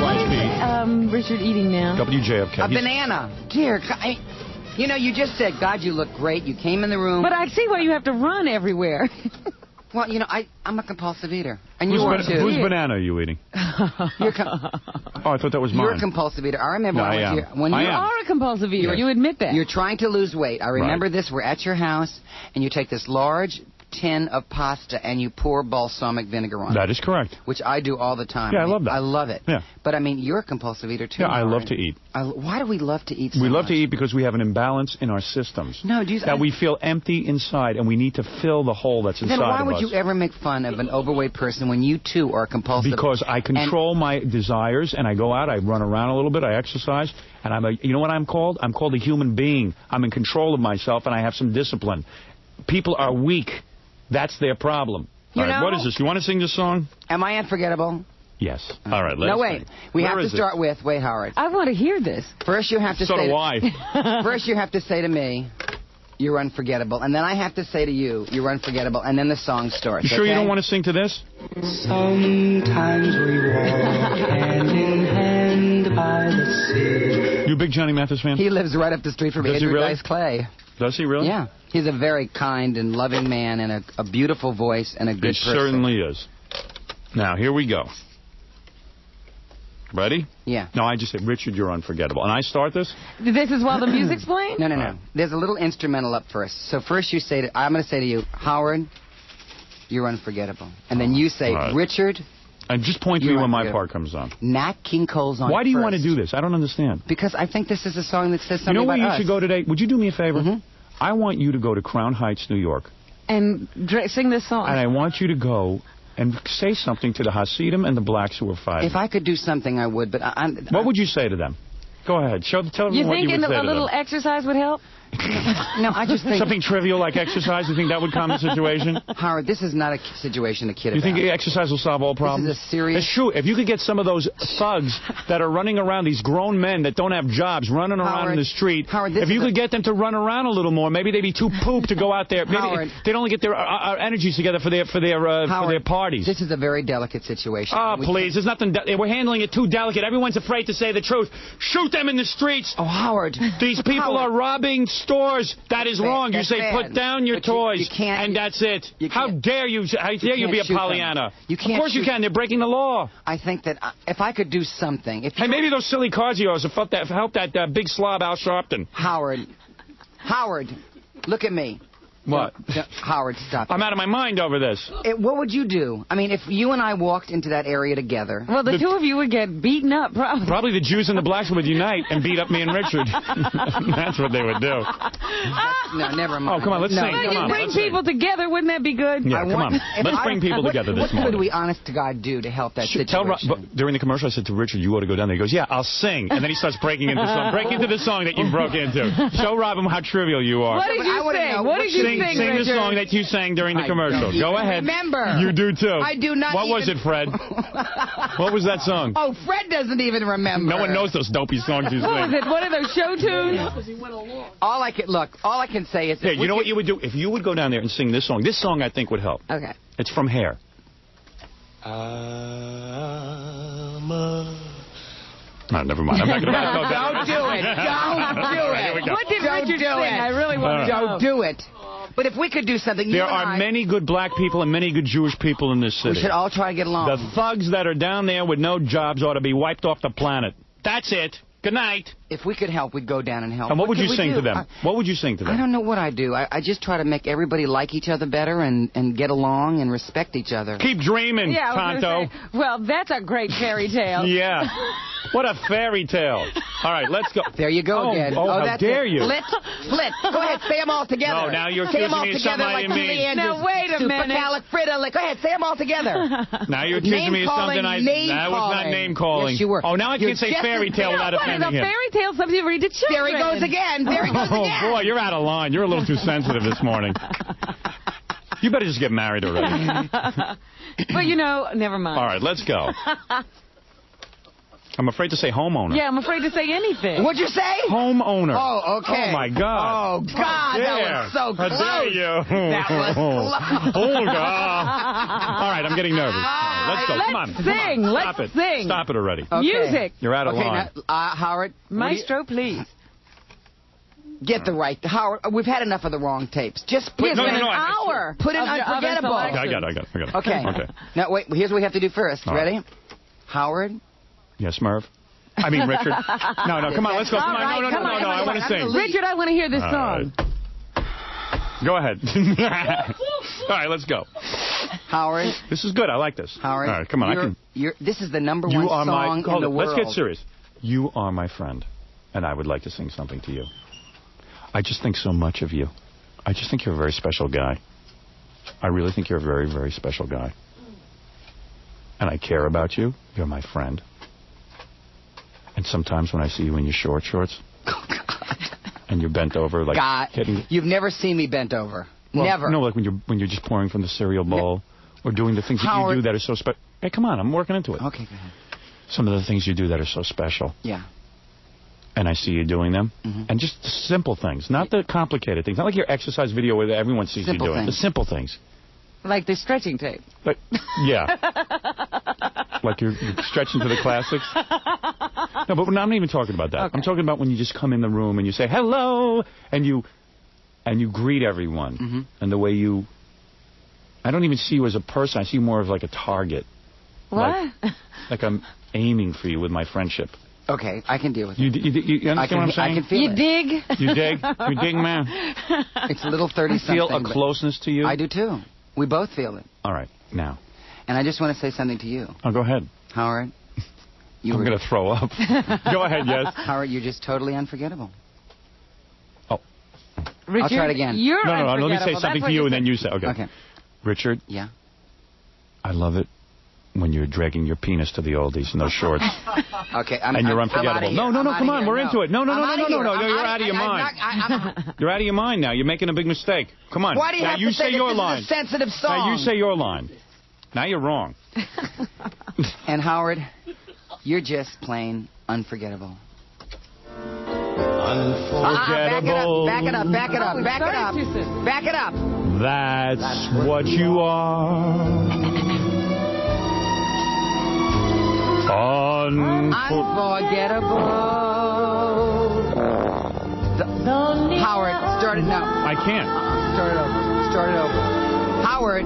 YSP, Richard eating now. WJFK. A banana. Dear God. You know, you just said, God, you look great. You came in the room. But I see why you have to run everywhere. Well, you know, I'm a compulsive eater. And you Whose, are, too. whose banana are you eating? You're, Oh, I thought that was mine. you're a compulsive eater. I remember No, when I I was am. here. When I you You am. are a compulsive eater. Yes. You admit that. You're trying to lose weight. I remember this. We're at your house, and you take this large tin of pasta, and you pour balsamic vinegar on it. That is correct. Which I do all the time. Yeah, I love that. I love it. Yeah. But, I mean, you're a compulsive eater, too. Yeah, I love Howard. to eat. Why do we love to eat so We love much? to eat because we have an imbalance in our systems. No, do you... That we feel empty inside, and we need to fill the hole that's inside Then why of would us. you ever make fun of an overweight person when you, too, are compulsive? Because I control my desires, and I go out, I run around a little bit, I exercise, and you know what I'm called? I'm called a human being. I'm in control of myself, and I have some discipline. People are weak. That's their problem. You All right, know- what is this? You want to sing this song? Am I unforgettable? Yes. All right, let's No, wait. We have to start with, wait, Howard. I want to hear this. First you have to So say... do I. First you have to say to me, you're unforgettable. And then I have to say to you, you're unforgettable. And then the song starts. You sure you don't want to sing to this? Sometimes we walk hand in hand by the sea. You a big Johnny Mathis fan? He lives right up the street from Andrew Dice Clay. Does he really? Yeah. He's a very kind and loving man and a beautiful voice and a good person. He certainly is. Now, here we go. Ready? Yeah. No, I just said, Richard, you're unforgettable. And I start this? This is while the music's playing? No. There's a little instrumental up first. So first you say, I'm going to say to you, Howard, you're unforgettable. And then you say, Richard, and just point to me when my part comes on. Nat King Cole's on. Why do you want to do this? I don't understand. Because I think this is a song that says something about us. You know where you should go today? Would you do me a favor? I want you to go to Crown Heights, New York. And sing this song. And I want you to go and say something to the Hasidim and the blacks who are fighting. If I could do something, I would, but what would you say to them? Go ahead. Tell everyone what you would say to them. You think a little exercise would help? No, I just think... Something trivial like exercise, you think that would calm the situation? Howard, this is not a situation to kid about. You think exercise will solve all problems? This is a serious... It's true. If you could get some of those thugs that are running around, these grown men that don't have jobs, running around in the street, if you could get them to run around a little more, maybe they'd be too pooped to go out there. Maybe they'd only get their energies together for their parties. This is a very delicate situation. Oh, please. There's nothing... We're handling it too delicate. Everyone's afraid to say the truth. Shoot them in the streets. Oh, Howard. These people are robbing stores. That is wrong. You say, put down your toys, and that's it. How dare you? How dare you be a Pollyanna? Of course you can. They're breaking the law. I think that if I could do something... Hey, maybe those silly cards of yours have helped that big slob Al Sharpton. Howard, look at me. What? Howard, stop. I'm out of my mind over this. What would you do? I mean, if you and I walked into that area together... Well, the two of you would get beaten up, probably. Probably the Jews and the blacks would unite and beat up me and Richard. That's what they would do. No, never mind. Oh, come on, let's sing. Well, come on, bring people together, wouldn't that be good? Yeah, come on. Let's bring people together this morning. What could we, honest to God, do to help that situation? During the commercial, I said to Richard, you ought to go down there. He goes, yeah, I'll sing. And then he starts breaking into the song. Break into the song that you broke into. Show Robin how trivial you are. What did you sing? What did you sing, Sing the song that you sang during the commercial. Go ahead. Remember. You do too. I do not. What was it, Fred? What was that song? Oh, Fred doesn't even remember. No one knows those dopey songs you sing. What was it? One of those show tunes? All I can say is... Yeah, you know what you would do? If you would go down there and sing this song I think would help. Okay. It's from Hair. No, never mind. I'm not going to Don't do it. Don't do it. What did Richard sing? I really want to know. Don't do it. But if we could do something... There are many good black people and many good Jewish people in this city. We should all try to get along. The thugs that are down there with no jobs ought to be wiped off the planet. That's it. Good night. If we could help, we'd go down and help. And what would you sing to them? What would you sing to them? I don't know what I do. I just try to make everybody like each other better and get along and respect each other. Keep dreaming, Tonto. Well, that's a great fairy tale. Yeah. What a fairy tale. All right, let's go. There you go again. Oh, how dare you. Split. Go ahead, say them all together. No, now you're accusing me of something I didn't mean. Now, wait a minute. Go ahead, say them all together. Now you're accusing me of something that was not name calling. Yes, you were. Oh, now I can say fairy tale without offending him. What is a fairy tale? Something you read to children. There he goes again. There he goes again. Oh, boy, you're out of line. You're a little too sensitive this morning. You better just get married already. But, never mind. All right, let's go. I'm afraid to say homeowner. Yeah, I'm afraid to say anything. What's you say? Homeowner. Oh, okay. Oh, my God. Oh, God, that was so close. How dare you? That was close. Oh, God. All right, I'm getting nervous. Let's go. Come on. Sing. Stop it. Sing. Stop it already. Okay. Music. You're out of line. Now, Howard. Maestro, please. Get the right. Howard, we've had enough of the wrong tapes. Just put an hour. Put in unforgettable. I got it. Okay. Now, wait. Here's what we have to do first. Ready? Howard? Yes, Merv? I mean, Richard. No, come on, let's go. Come on. No, I want to sing. Richard, I want to hear this song. Go ahead. All right, let's go. Howard. This is good. I like this. Howard. All right, come on. This is the number one song in the world. Let's get serious. You are my friend, and I would like to sing something to you. I just think so much of you. I just think you're a very special guy. I really think you're a very, very special guy. And I care about you. You're my friend. And sometimes when I see you in your shorts, and you're bent over, like God, you've never seen me bent over. Well, never. No, like when you're just pouring from the cereal bowl, Or doing the things that you do that are so special. Hey, come on, I'm working into it. Okay, go ahead. Some of the things you do that are so special. Yeah. And I see you doing them. And just the simple things, not the complicated things. Not like your exercise video where everyone sees you doing it. The simple things. Like the stretching tape. Like, yeah. Like you're stretching to the classics. No, but I'm not even talking about that. Okay. I'm talking about when you just come in the room and you say, hello, and you greet everyone. And the way you... I don't even see you as a person. I see you more of like a target. What? Like I'm aiming for you with my friendship. Okay, I can deal with it. You understand what I'm saying? I can feel You it. dig? You dig? You dig, man? It's a little 30-something. I feel a closeness to you. I do, too. We both feel it. All right, now. And I just want to say something to you. Oh, go ahead. Howard. I'm going to throw up. Go ahead, yes. Howard, you're just totally unforgettable. Oh. Richard, I'll try it again. You're No, let me say something to you and then you say, Okay. Richard? Yeah? I love it when you're dragging your penis to the oldies in those shorts. Okay, and you're unforgettable. No, come on, we're into it. No, you're out of your mind. You're out of your mind now. You're making a big mistake. Come on. Why do you have to say your this line. is a sensitive song? Now you say your line. Now you're wrong. And Howard, you're just plain unforgettable. Unforgettable. Back it up. Back it up. That's what you are. Unforgettable. Howard, start it now. I can't. Start it over. Howard.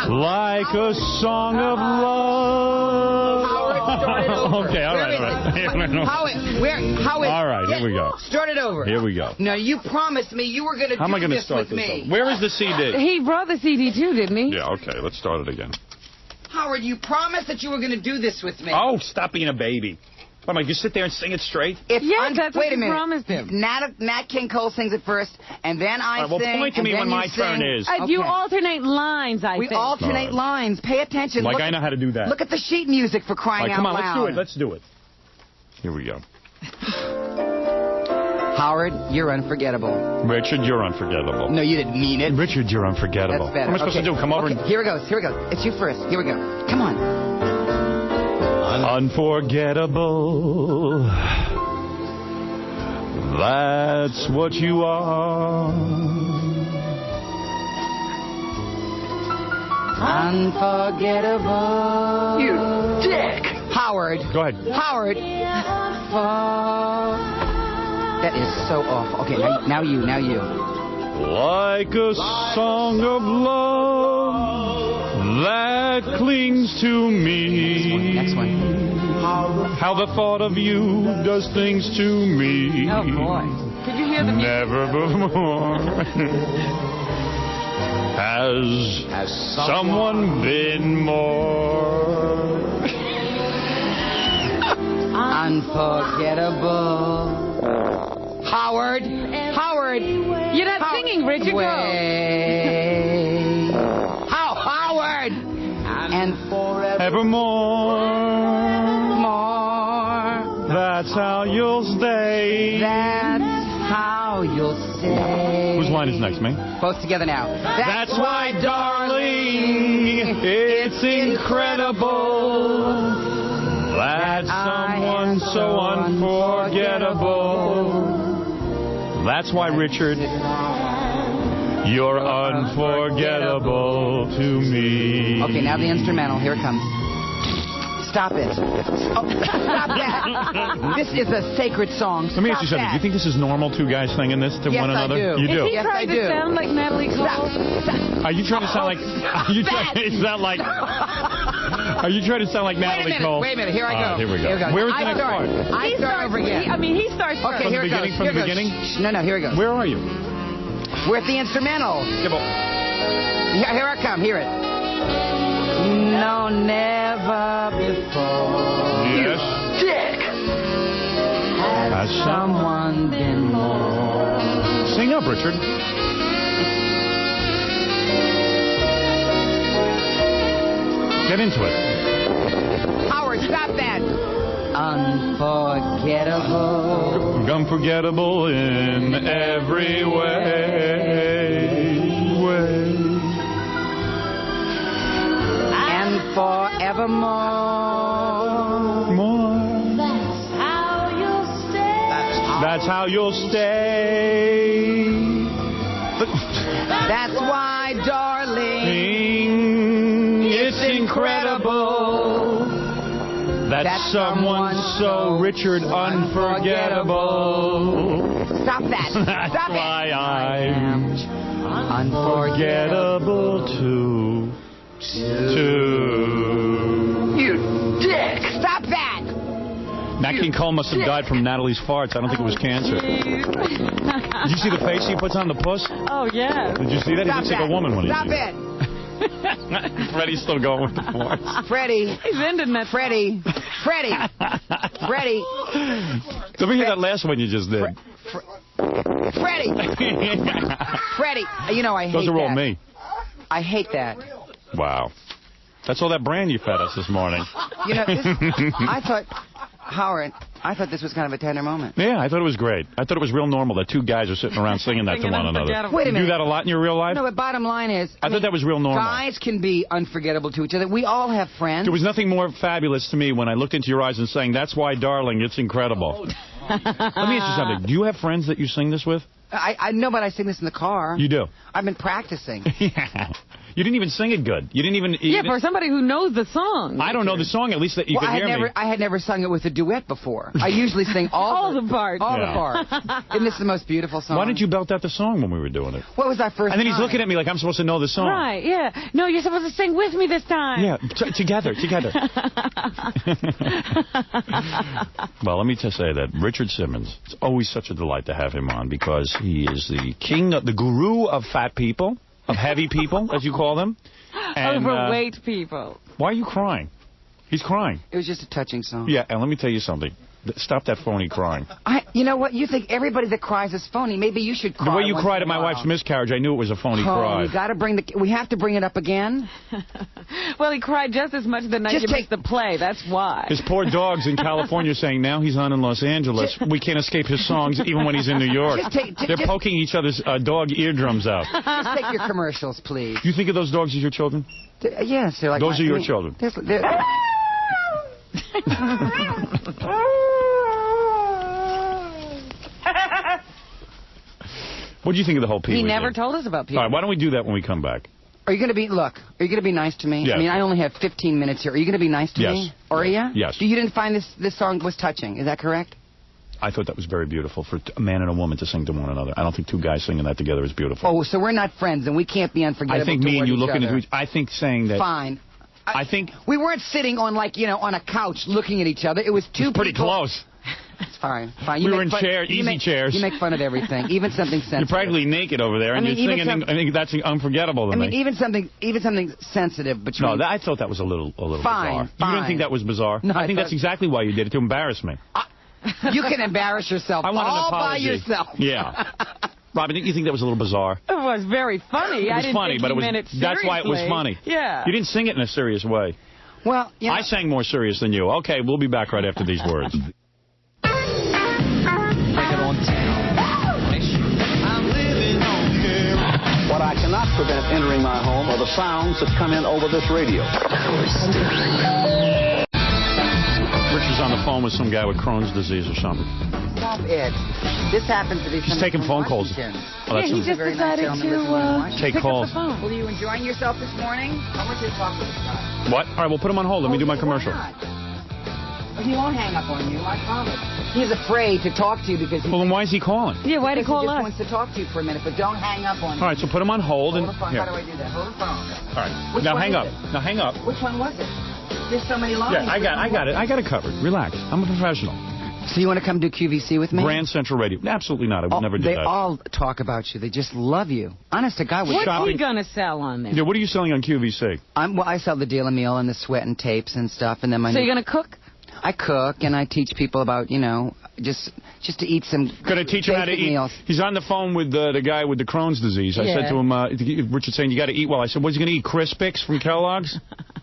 Like a song of love. Howard, start it over. Okay, all right. Howard, all right, here we go. Start it over. Here we go. Now, you promised me you were going to do this with me. How am I going to start this over? Where is the CD? He brought the CD too, didn't he? Yeah, okay, let's start it again. Howard, you promised that you were going to do this with me. Oh, stop being a baby. What, am I just sit there and sing it straight? That's what you promised him. Nat King Cole sings it first, and then I sing. Well, point to me when my turn is. You alternate lines, I think. We alternate lines. Pay attention. Like I know how to do that. Look at the sheet music for crying out loud. Come on, let's do it. Here we go. Howard, you're unforgettable. Richard, you're unforgettable. No, you didn't mean it. Richard, you're unforgettable. That's better. What am I supposed to do? Come over and... Here it goes. It's you first. Here we go. Come on. Unforgettable. That's what you are. Unforgettable. You dick. Howard. Go ahead. Howard. That is so awful. Okay, now you. Like a song of love that clings to me. Next one. How the thought of you does things to me. Oh, boy. Did you hear the music? Never before has someone been more unforgettable. Howard. You're not singing, Richard. Wait. Howard. And evermore. That's how you'll stay. That's how you'll stay. Whose line is next, me? Both together now. That's why, darling, it's incredible that someone so unforgettable. That's why, Richard, you're unforgettable to me. Okay, now the instrumental. Here it comes. Stop it. Oh, stop that. This is a sacred song. Let me ask you something. Do you think this is normal, two guys singing this to one another? Yes, I do. You do? Is he trying to sound like Natalie Cole? Are you trying to sound like... Are you trying to sound like... Are you trying to sound like Natalie Cole? Wait a minute. Here I go. Here we go. Where is the next part? I start over again. He starts first. Okay, here it goes. From the beginning? No, here it goes. Where are you? We're at the instrumental. Yeah, but... Here I come. Hear it. No, never before. Yes. Dick. Has someone been more. Sing up, Richard. Get into it. Howard, stop that. Unforgettable. Unforgettable in every way. forevermore. More. That's how you'll stay. That's why, darling, it's incredible that someone so Richard unforgettable. Stop that. That's Stop why it. I'm unforgettable too. You dick. Stop that. Nat King Cole must have died from Natalie's farts. I don't think it was cancer. Did you see the face he puts on the puss? Oh, yeah. Did you see that? He looks like a woman when he Stop it. Freddie's still going with the farts. Freddie. He's ending that. Freddie. Freddie. Freddie. Let me hear that last one you just did. Freddie. Freddie. You know, I hate that. Those are all me. I hate that. Wow. That's all that brand you fed us this morning. You know, I thought, Howard, I thought this was kind of a tender moment. Yeah, I thought it was great. I thought it was real normal that two guys are sitting around singing that to one another. Wait a minute. You do that a lot in your real life? No, but bottom line is... I thought that was real normal. Guys can be unforgettable to each other. We all have friends. There was nothing more fabulous to me when I looked into your eyes and saying, that's why, darling, it's incredible. Let me ask you something. Do you have friends that you sing this with? I know, but I sing this in the car. You do? I've been practicing. Yeah. You didn't even sing it good. You didn't even... Yeah, for somebody who knows the song. I don't know the song, at least that you can hear me. I had never sung it with a duet before. I usually sing all the parts. All the parts. Isn't this the most beautiful song? Why didn't you belt out the song when we were doing it? What was our first And then he's time? looking at me like I'm supposed to know the song. Right, yeah. No, you're supposed to sing with me this time. Yeah, together. Well, let me just say that Richard Simmons, it's always such a delight to have him on because he is the king, the guru of fat people, of heavy people, as you call them. And, overweight people. Why are you crying? He's crying. It was just a touching song. Yeah, and let me tell you something. Stop that phony crying. You know what? You think everybody that cries is phony. Maybe you should cry. The way you cried at my wife's miscarriage, I knew it was a phony cry. You got to bring we have to bring it up again. Well, he cried just as much the night you missed the play. That's why. His poor dog's in California saying now he's on in Los Angeles. We can't escape his songs even when he's in New York. They're poking each other's dog eardrums out. Just take your commercials, please. You think of those dogs as your children? Yes, they're like... Those are your children. What do you think of the whole Pee Wee He never thing? told us about Pee Wee. All right, why don't we do that when we come back? Are you going to be... Look, are you going to be nice to me? Yes. I mean, I only have 15 minutes here. Are you going to be nice to me? Are you? Yes. You didn't find this song was touching. Is that correct? I thought that was very beautiful for a man and a woman to sing to one another. I don't think two guys singing that together is beautiful. Oh, so we're not friends and we can't be unforgettable. I think me and you looking at each I think saying that... Fine. I think... We weren't sitting on, like, on a couch looking at each other. It was two people... pretty close. It's fine. Fine. We were in chairs, easy chairs. You make fun of everything, even something sensitive. You're practically naked over there, and you're singing. I think that's unforgettable to me. I mean, even something sensitive between... No, I thought that was a little bizarre. Fine. You didn't think that was bizarre? No, I think that's exactly why you did it, to embarrass me. You can embarrass yourself I want an all by apology. yourself. Yeah. Robin, didn't you think that was a little bizarre? It was very funny. It was funny, but that's why it was funny. Yeah. You didn't sing it in a serious way. Well, I sang more serious than you. Okay, we'll be back right after these words. What I cannot prevent entering my home are the sounds that come in over this radio. Richard's on the phone with some guy with Crohn's disease or something. Stop it. This happens to be He's taking phone calls. Oh, yeah, he just decided to take calls. Were you enjoying yourself this morning? I want you to talk to this guy. What? All right, we'll put him on hold. Let me do my commercial. He won't hang up on you, I promise. He's afraid to talk to you because... Well, then why is he calling? Yeah, why'd he call us? us? He just wants to talk to you for a minute, but don't hang up on him. All right, so put him on hold. Hold the phone. How do I do that? Hold the phone. All right. Now hang up. Now hang up. Which one was it? There's so many lines. Yeah, I got it. I got it covered. Relax. I'm a professional. So you want to come do QVC with me? Grand Central Radio. Absolutely not. I would never do that. They all talk about you. They just love you. Honest to God. What's he going to sell on there? Yeah, what are you selling on QVC? I sell the Deal a Meal and the Sweatin tapes and stuff. And then So you're going to cook? I cook and I teach people about, just to eat some Gonna teach him how to eat. Meals. He's on the phone with the guy with the Crohn's disease. I said to him, Richard's saying, you got to eat well. I said, what's he going to eat? Crispix from Kellogg's?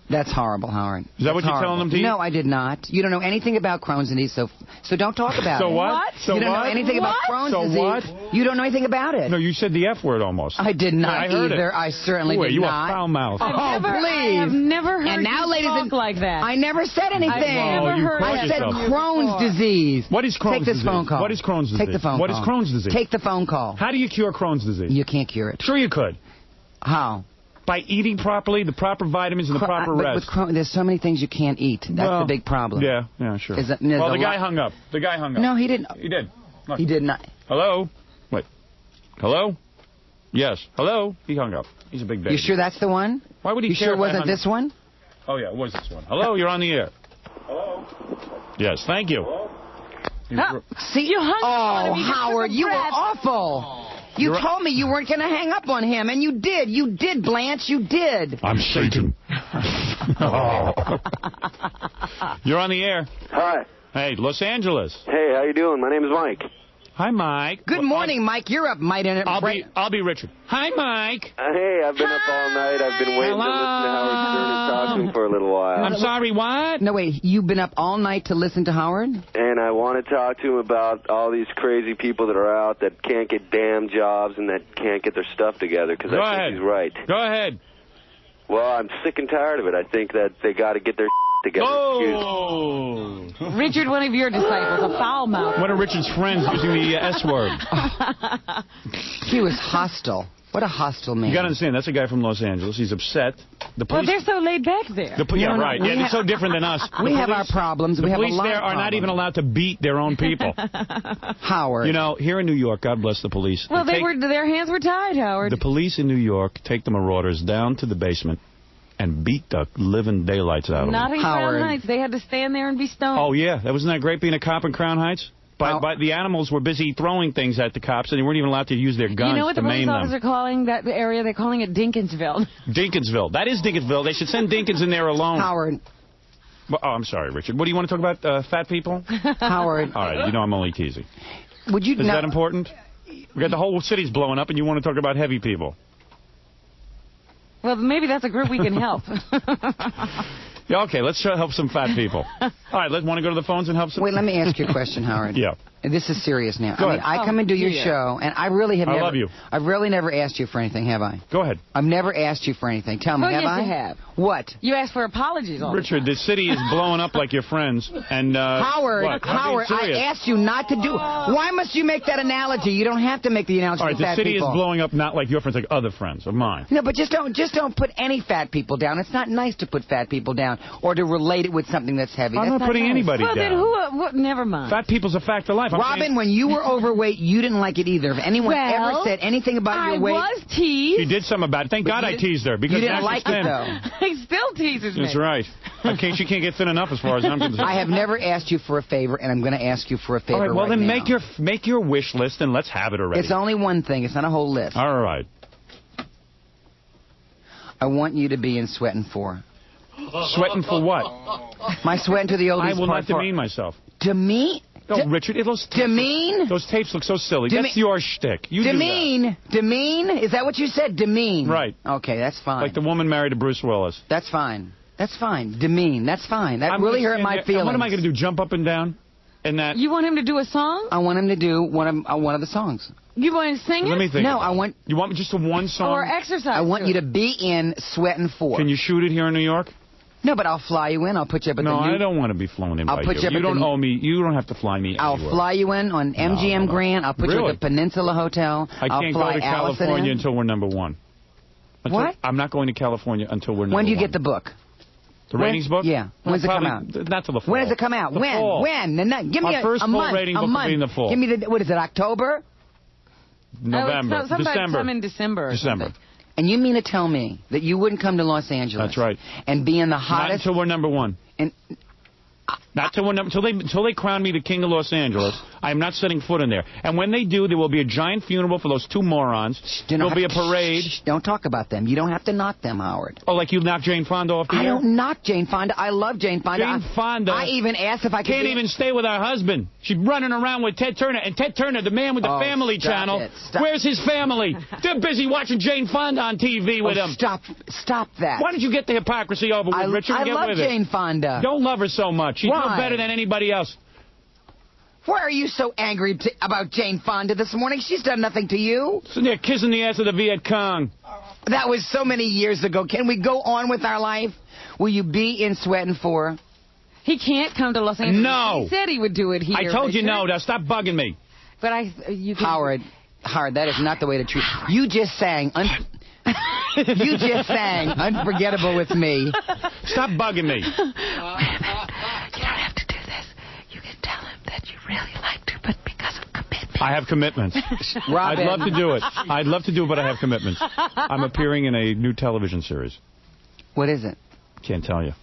That's horrible, Howard. Is that what you're telling them to eat? No, I did not. You don't know anything about Crohn's disease, so don't talk about it. So what? So you don't know anything about Crohn's disease. So what? You don't know anything about it. No, you said the F word almost. I did not I heard either. It. I certainly did you not. You a foul mouth. Oh, please. I have never heard and now, you ladies talk like that. I never said anything. I've never heard I said yourself. Crohn's disease. What is Crohn's disease? Take this phone call. What is Crohn's disease? Take the phone call. What is Crohn's disease? Take the phone call. How do you cure Crohn's disease? You can't cure it. Sure you could. How? By eating properly, the proper vitamins and the proper but rest. with Crohn's, there's so many things you can't eat. That's the big problem. Yeah, sure. Well, the guy hung up. The guy hung up. No, he didn't. He did. Look. He did not. Hello? Wait. Hello? Yes. Hello? He hung up. He's a big baby. You sure that's the one? Why would he You care sure if it wasn't I hung this up? one? Oh, yeah, it was this one. Hello? You're on the air. Hello? Yes, thank you. See, you hung up on him. Howard, you were awful. You told me you weren't going to hang up on him, and you did. You did, Blanche. You did. I'm Satan. You're on the air. Hi. Hey, Los Angeles. Hey, how you doing? My name is Mike. Hi, Mike. Good morning, Mike. You're up, Mike. I'll be Richard. Hi, Mike. Hey, I've been up all night. I've been waiting to listen to Howard Stern and talk to him for a little while. I'm sorry, what? No, wait. You've been up all night to listen to Howard? And I want to talk to him about all these crazy people that are out that can't get damn jobs and that can't get their stuff together, because I think he's right. Go ahead. Well, I'm sick and tired of it. I think that they got to get their together. Oh! Richard, one of your disciples, a foul mouth. One of Richard's friends using the S word. He was hostile. What a hostile man. You got to understand, that's a guy from Los Angeles. He's upset. The police, well, they're so laid back there. Right. Yeah, they're so different than us. We have our problems. The we have police a lot there of are not even allowed to beat their own people. Howard. You know, here in New York, God bless the police. Well, their hands were tied, Howard. The police in New York take the marauders down to the basement and beat the living daylights out of them. Not in Crown Heights. They had to stand there and be stoned. Oh, yeah. Wasn't that great being a cop in Crown Heights? But the animals were busy throwing things at the cops, and they weren't even allowed to use their guns to maim them. You know what the police officers are calling that area? They're calling it Dinkinsville. Dinkinsville. That is Dinkinsville. They should send Dinkins in there alone. Howard. Oh, I'm sorry, Richard. What do you want to talk about, fat people? Howard. All right, you know I'm only teasing. Is that important? We got the whole city's blowing up, and you want to talk about heavy people. Well, maybe that's a group we can help. Yeah, okay, let's help some fat people. All right, want to go to the phones and help some... Wait, let me ask you a question, Howard. Yeah. This is serious now. Go ahead. I come and do your show, and I really have never... I love you. I've really never asked you for anything, have I? Go ahead. I've never asked you for anything. Tell me, have I? Yes, you have. What? You asked for apologies all Richard, the city is blowing up like your friends, and... Howard, I asked you not to do... Why must you make that analogy? You don't have to make the analogy all right, for fat the city people. is blowing up not like your friends, like other friends of mine. No, but just don't put any fat people down. It's not nice to put fat people down or to relate it with something that's heavy. I'm That's not putting nice. anybody well, down. Then what? Never mind. Fat people's a fact of life. Robin, when you were overweight, you didn't like it either. If anyone ever said anything about your weight... I was teased. She did something about it. Thank God I teased her. Because you didn't now like she's it, thin. though. He still teases me. That's right. She can't get thin enough as far as I'm concerned. I have never asked you for a favor, and I'm going to ask you for a favor All right, well, then now. make your wish list and let's have it already. It's only one thing. It's not a whole list. All right. I want you to be in Sweatin 4. Sweating for what? My Sweatin to the Oldies. I will not demean myself. Demean? No, Richard, demean? Those tapes look so silly. That's your shtick. You demean? Do that. Demean? Is that what you said? Demean. Right. Okay, that's fine. Like the woman married to Bruce Willis. That's fine. That's fine. Demean. That's fine. That really hurt my feelings. What am I going to do? Jump up and down? And that? You want him to do a song? I want him to do one of the songs. You want him to sing it? Let me think. No, I want... You want just a one song? Or exercise? I want you to be in Sweatin 4. Can you shoot it here in New York? No, but I'll fly you in. I'll put you up at the new... No, I don't want to be flown in I'll by put you up you at don't the... owe me. You don't have to fly me I'll anywhere. fly you in on MGM Grand. I'll put you at the Peninsula Hotel. I can't go to California until we're number one. What? I'm not going to California until we're number one. When do you get the book? The ratings book? Yeah. When's it come out? Not till the fall. When does it come out? The fall. When? Give me Our first a full month. rating book will be in the fall. Give me what is it, October? November. Sometime in December. December. And you mean to tell me that you wouldn't come to Los Angeles? That's right. And be in the hottest... Not until we're number one. And Not until they crown me the king of Los Angeles. I am not setting foot in there. And when they do, there will be a giant funeral for those 2 morons. There'll be a parade. Don't talk about them. You don't have to knock them, Howard. Oh, like you knocked Jane Fonda off the air? I don't knock Jane Fonda. I love Jane Fonda. Jane Fonda. I even asked if I could. Can't even stay with her husband. She's running around with Ted Turner. And Ted Turner, the man with the Family Channel. Where's his family? They're busy watching Jane Fonda on TV with him. Stop that. Why don't you get the hypocrisy over with, Richard? I love Jane Fonda. Don't love her so much. She's no better than anybody else. Why are you so angry about Jane Fonda this morning? She's done nothing to you. Sitting there kissing the ass of the Viet Cong. That was so many years ago. Can we go on with our life? Will you be in Sweatin 4? He can't come to Los Angeles. No. He said he would do it here. I told you no. Now stop bugging me. But Howard, that is not the way to treat. You just sang. You just sang Unforgettable with me. Stop bugging me. Wait a minute. You don't have to do this. You can tell him that you really like to, but because of commitment. I have commitments. Robin. I'd love to do it. I'd love to do it, but I have commitments. I'm appearing in a new television series. What is it? Can't tell you.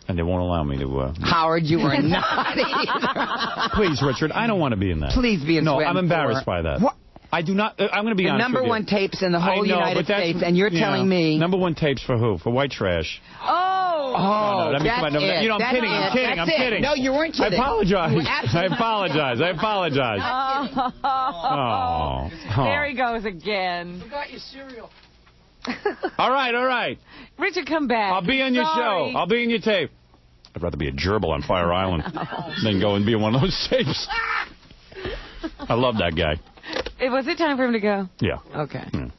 And they won't allow me to... Howard, you are not either. Please, Richard, I don't want to be in that. Please be in No, Sweatin' I'm embarrassed by that. What? I do not... I'm going to be honest with you. The #1 tapes in the whole United States, and you're telling me... #1 tapes for who? For white trash. Oh, that's it. You know, I'm kidding. No, you weren't kidding. I apologize. I apologize. Oh. There he goes again. Forgot your cereal. All right. Richard, come back. I'll be on your show. I'll be in your tape. I'd rather be a gerbil on Fire Island than go and be in one of those tapes. I love that guy. Was it time for him to go? Yeah. Okay. Yeah.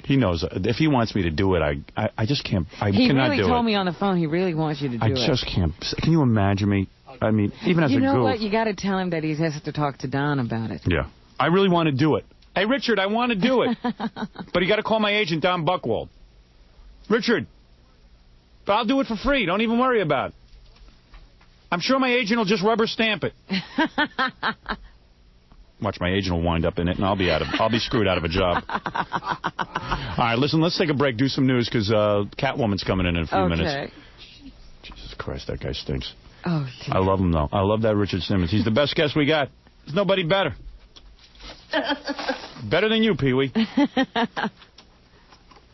He knows. If he wants me to do it, I just can't. I cannot do it. He really told me on the phone he really wants you to do it. I just can't. Can you imagine me? I mean, even as a goof. You know what? You got to tell him that he has to talk to Don about it. Yeah. I really want to do it. Hey, Richard, I want to do it. But you got to call my agent, Don Buchwald. Richard, I'll do it for free. Don't even worry about it. I'm sure my agent will just rubber stamp it. Watch, my agent will wind up in it, and I'll be screwed out of a job. All right, listen, let's take a break, do some news, because Catwoman's coming in a few minutes. Jesus Christ, that guy stinks. Oh, dear. I love him, though. I love that Richard Simmons. He's the best guest we got. There's nobody better. Better than you, Pee-wee.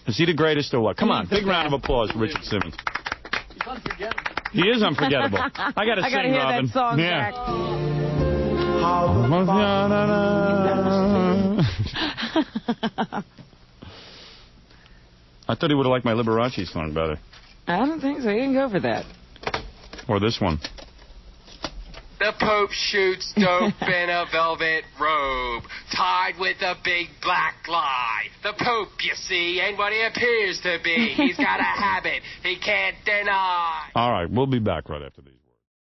Is he the greatest or what? Come on, big round of applause for Richard Simmons. He's unforgettable. He is unforgettable. I got to sing, hear Robin. That song back. I thought he would have liked my Liberace song better. I don't think so. He didn't go for that. Or this one. The Pope shoots dope in a velvet robe, tied with a big black lie. The Pope, you see, ain't what he appears to be. He's got a habit he can't deny. All right, we'll be back right after these.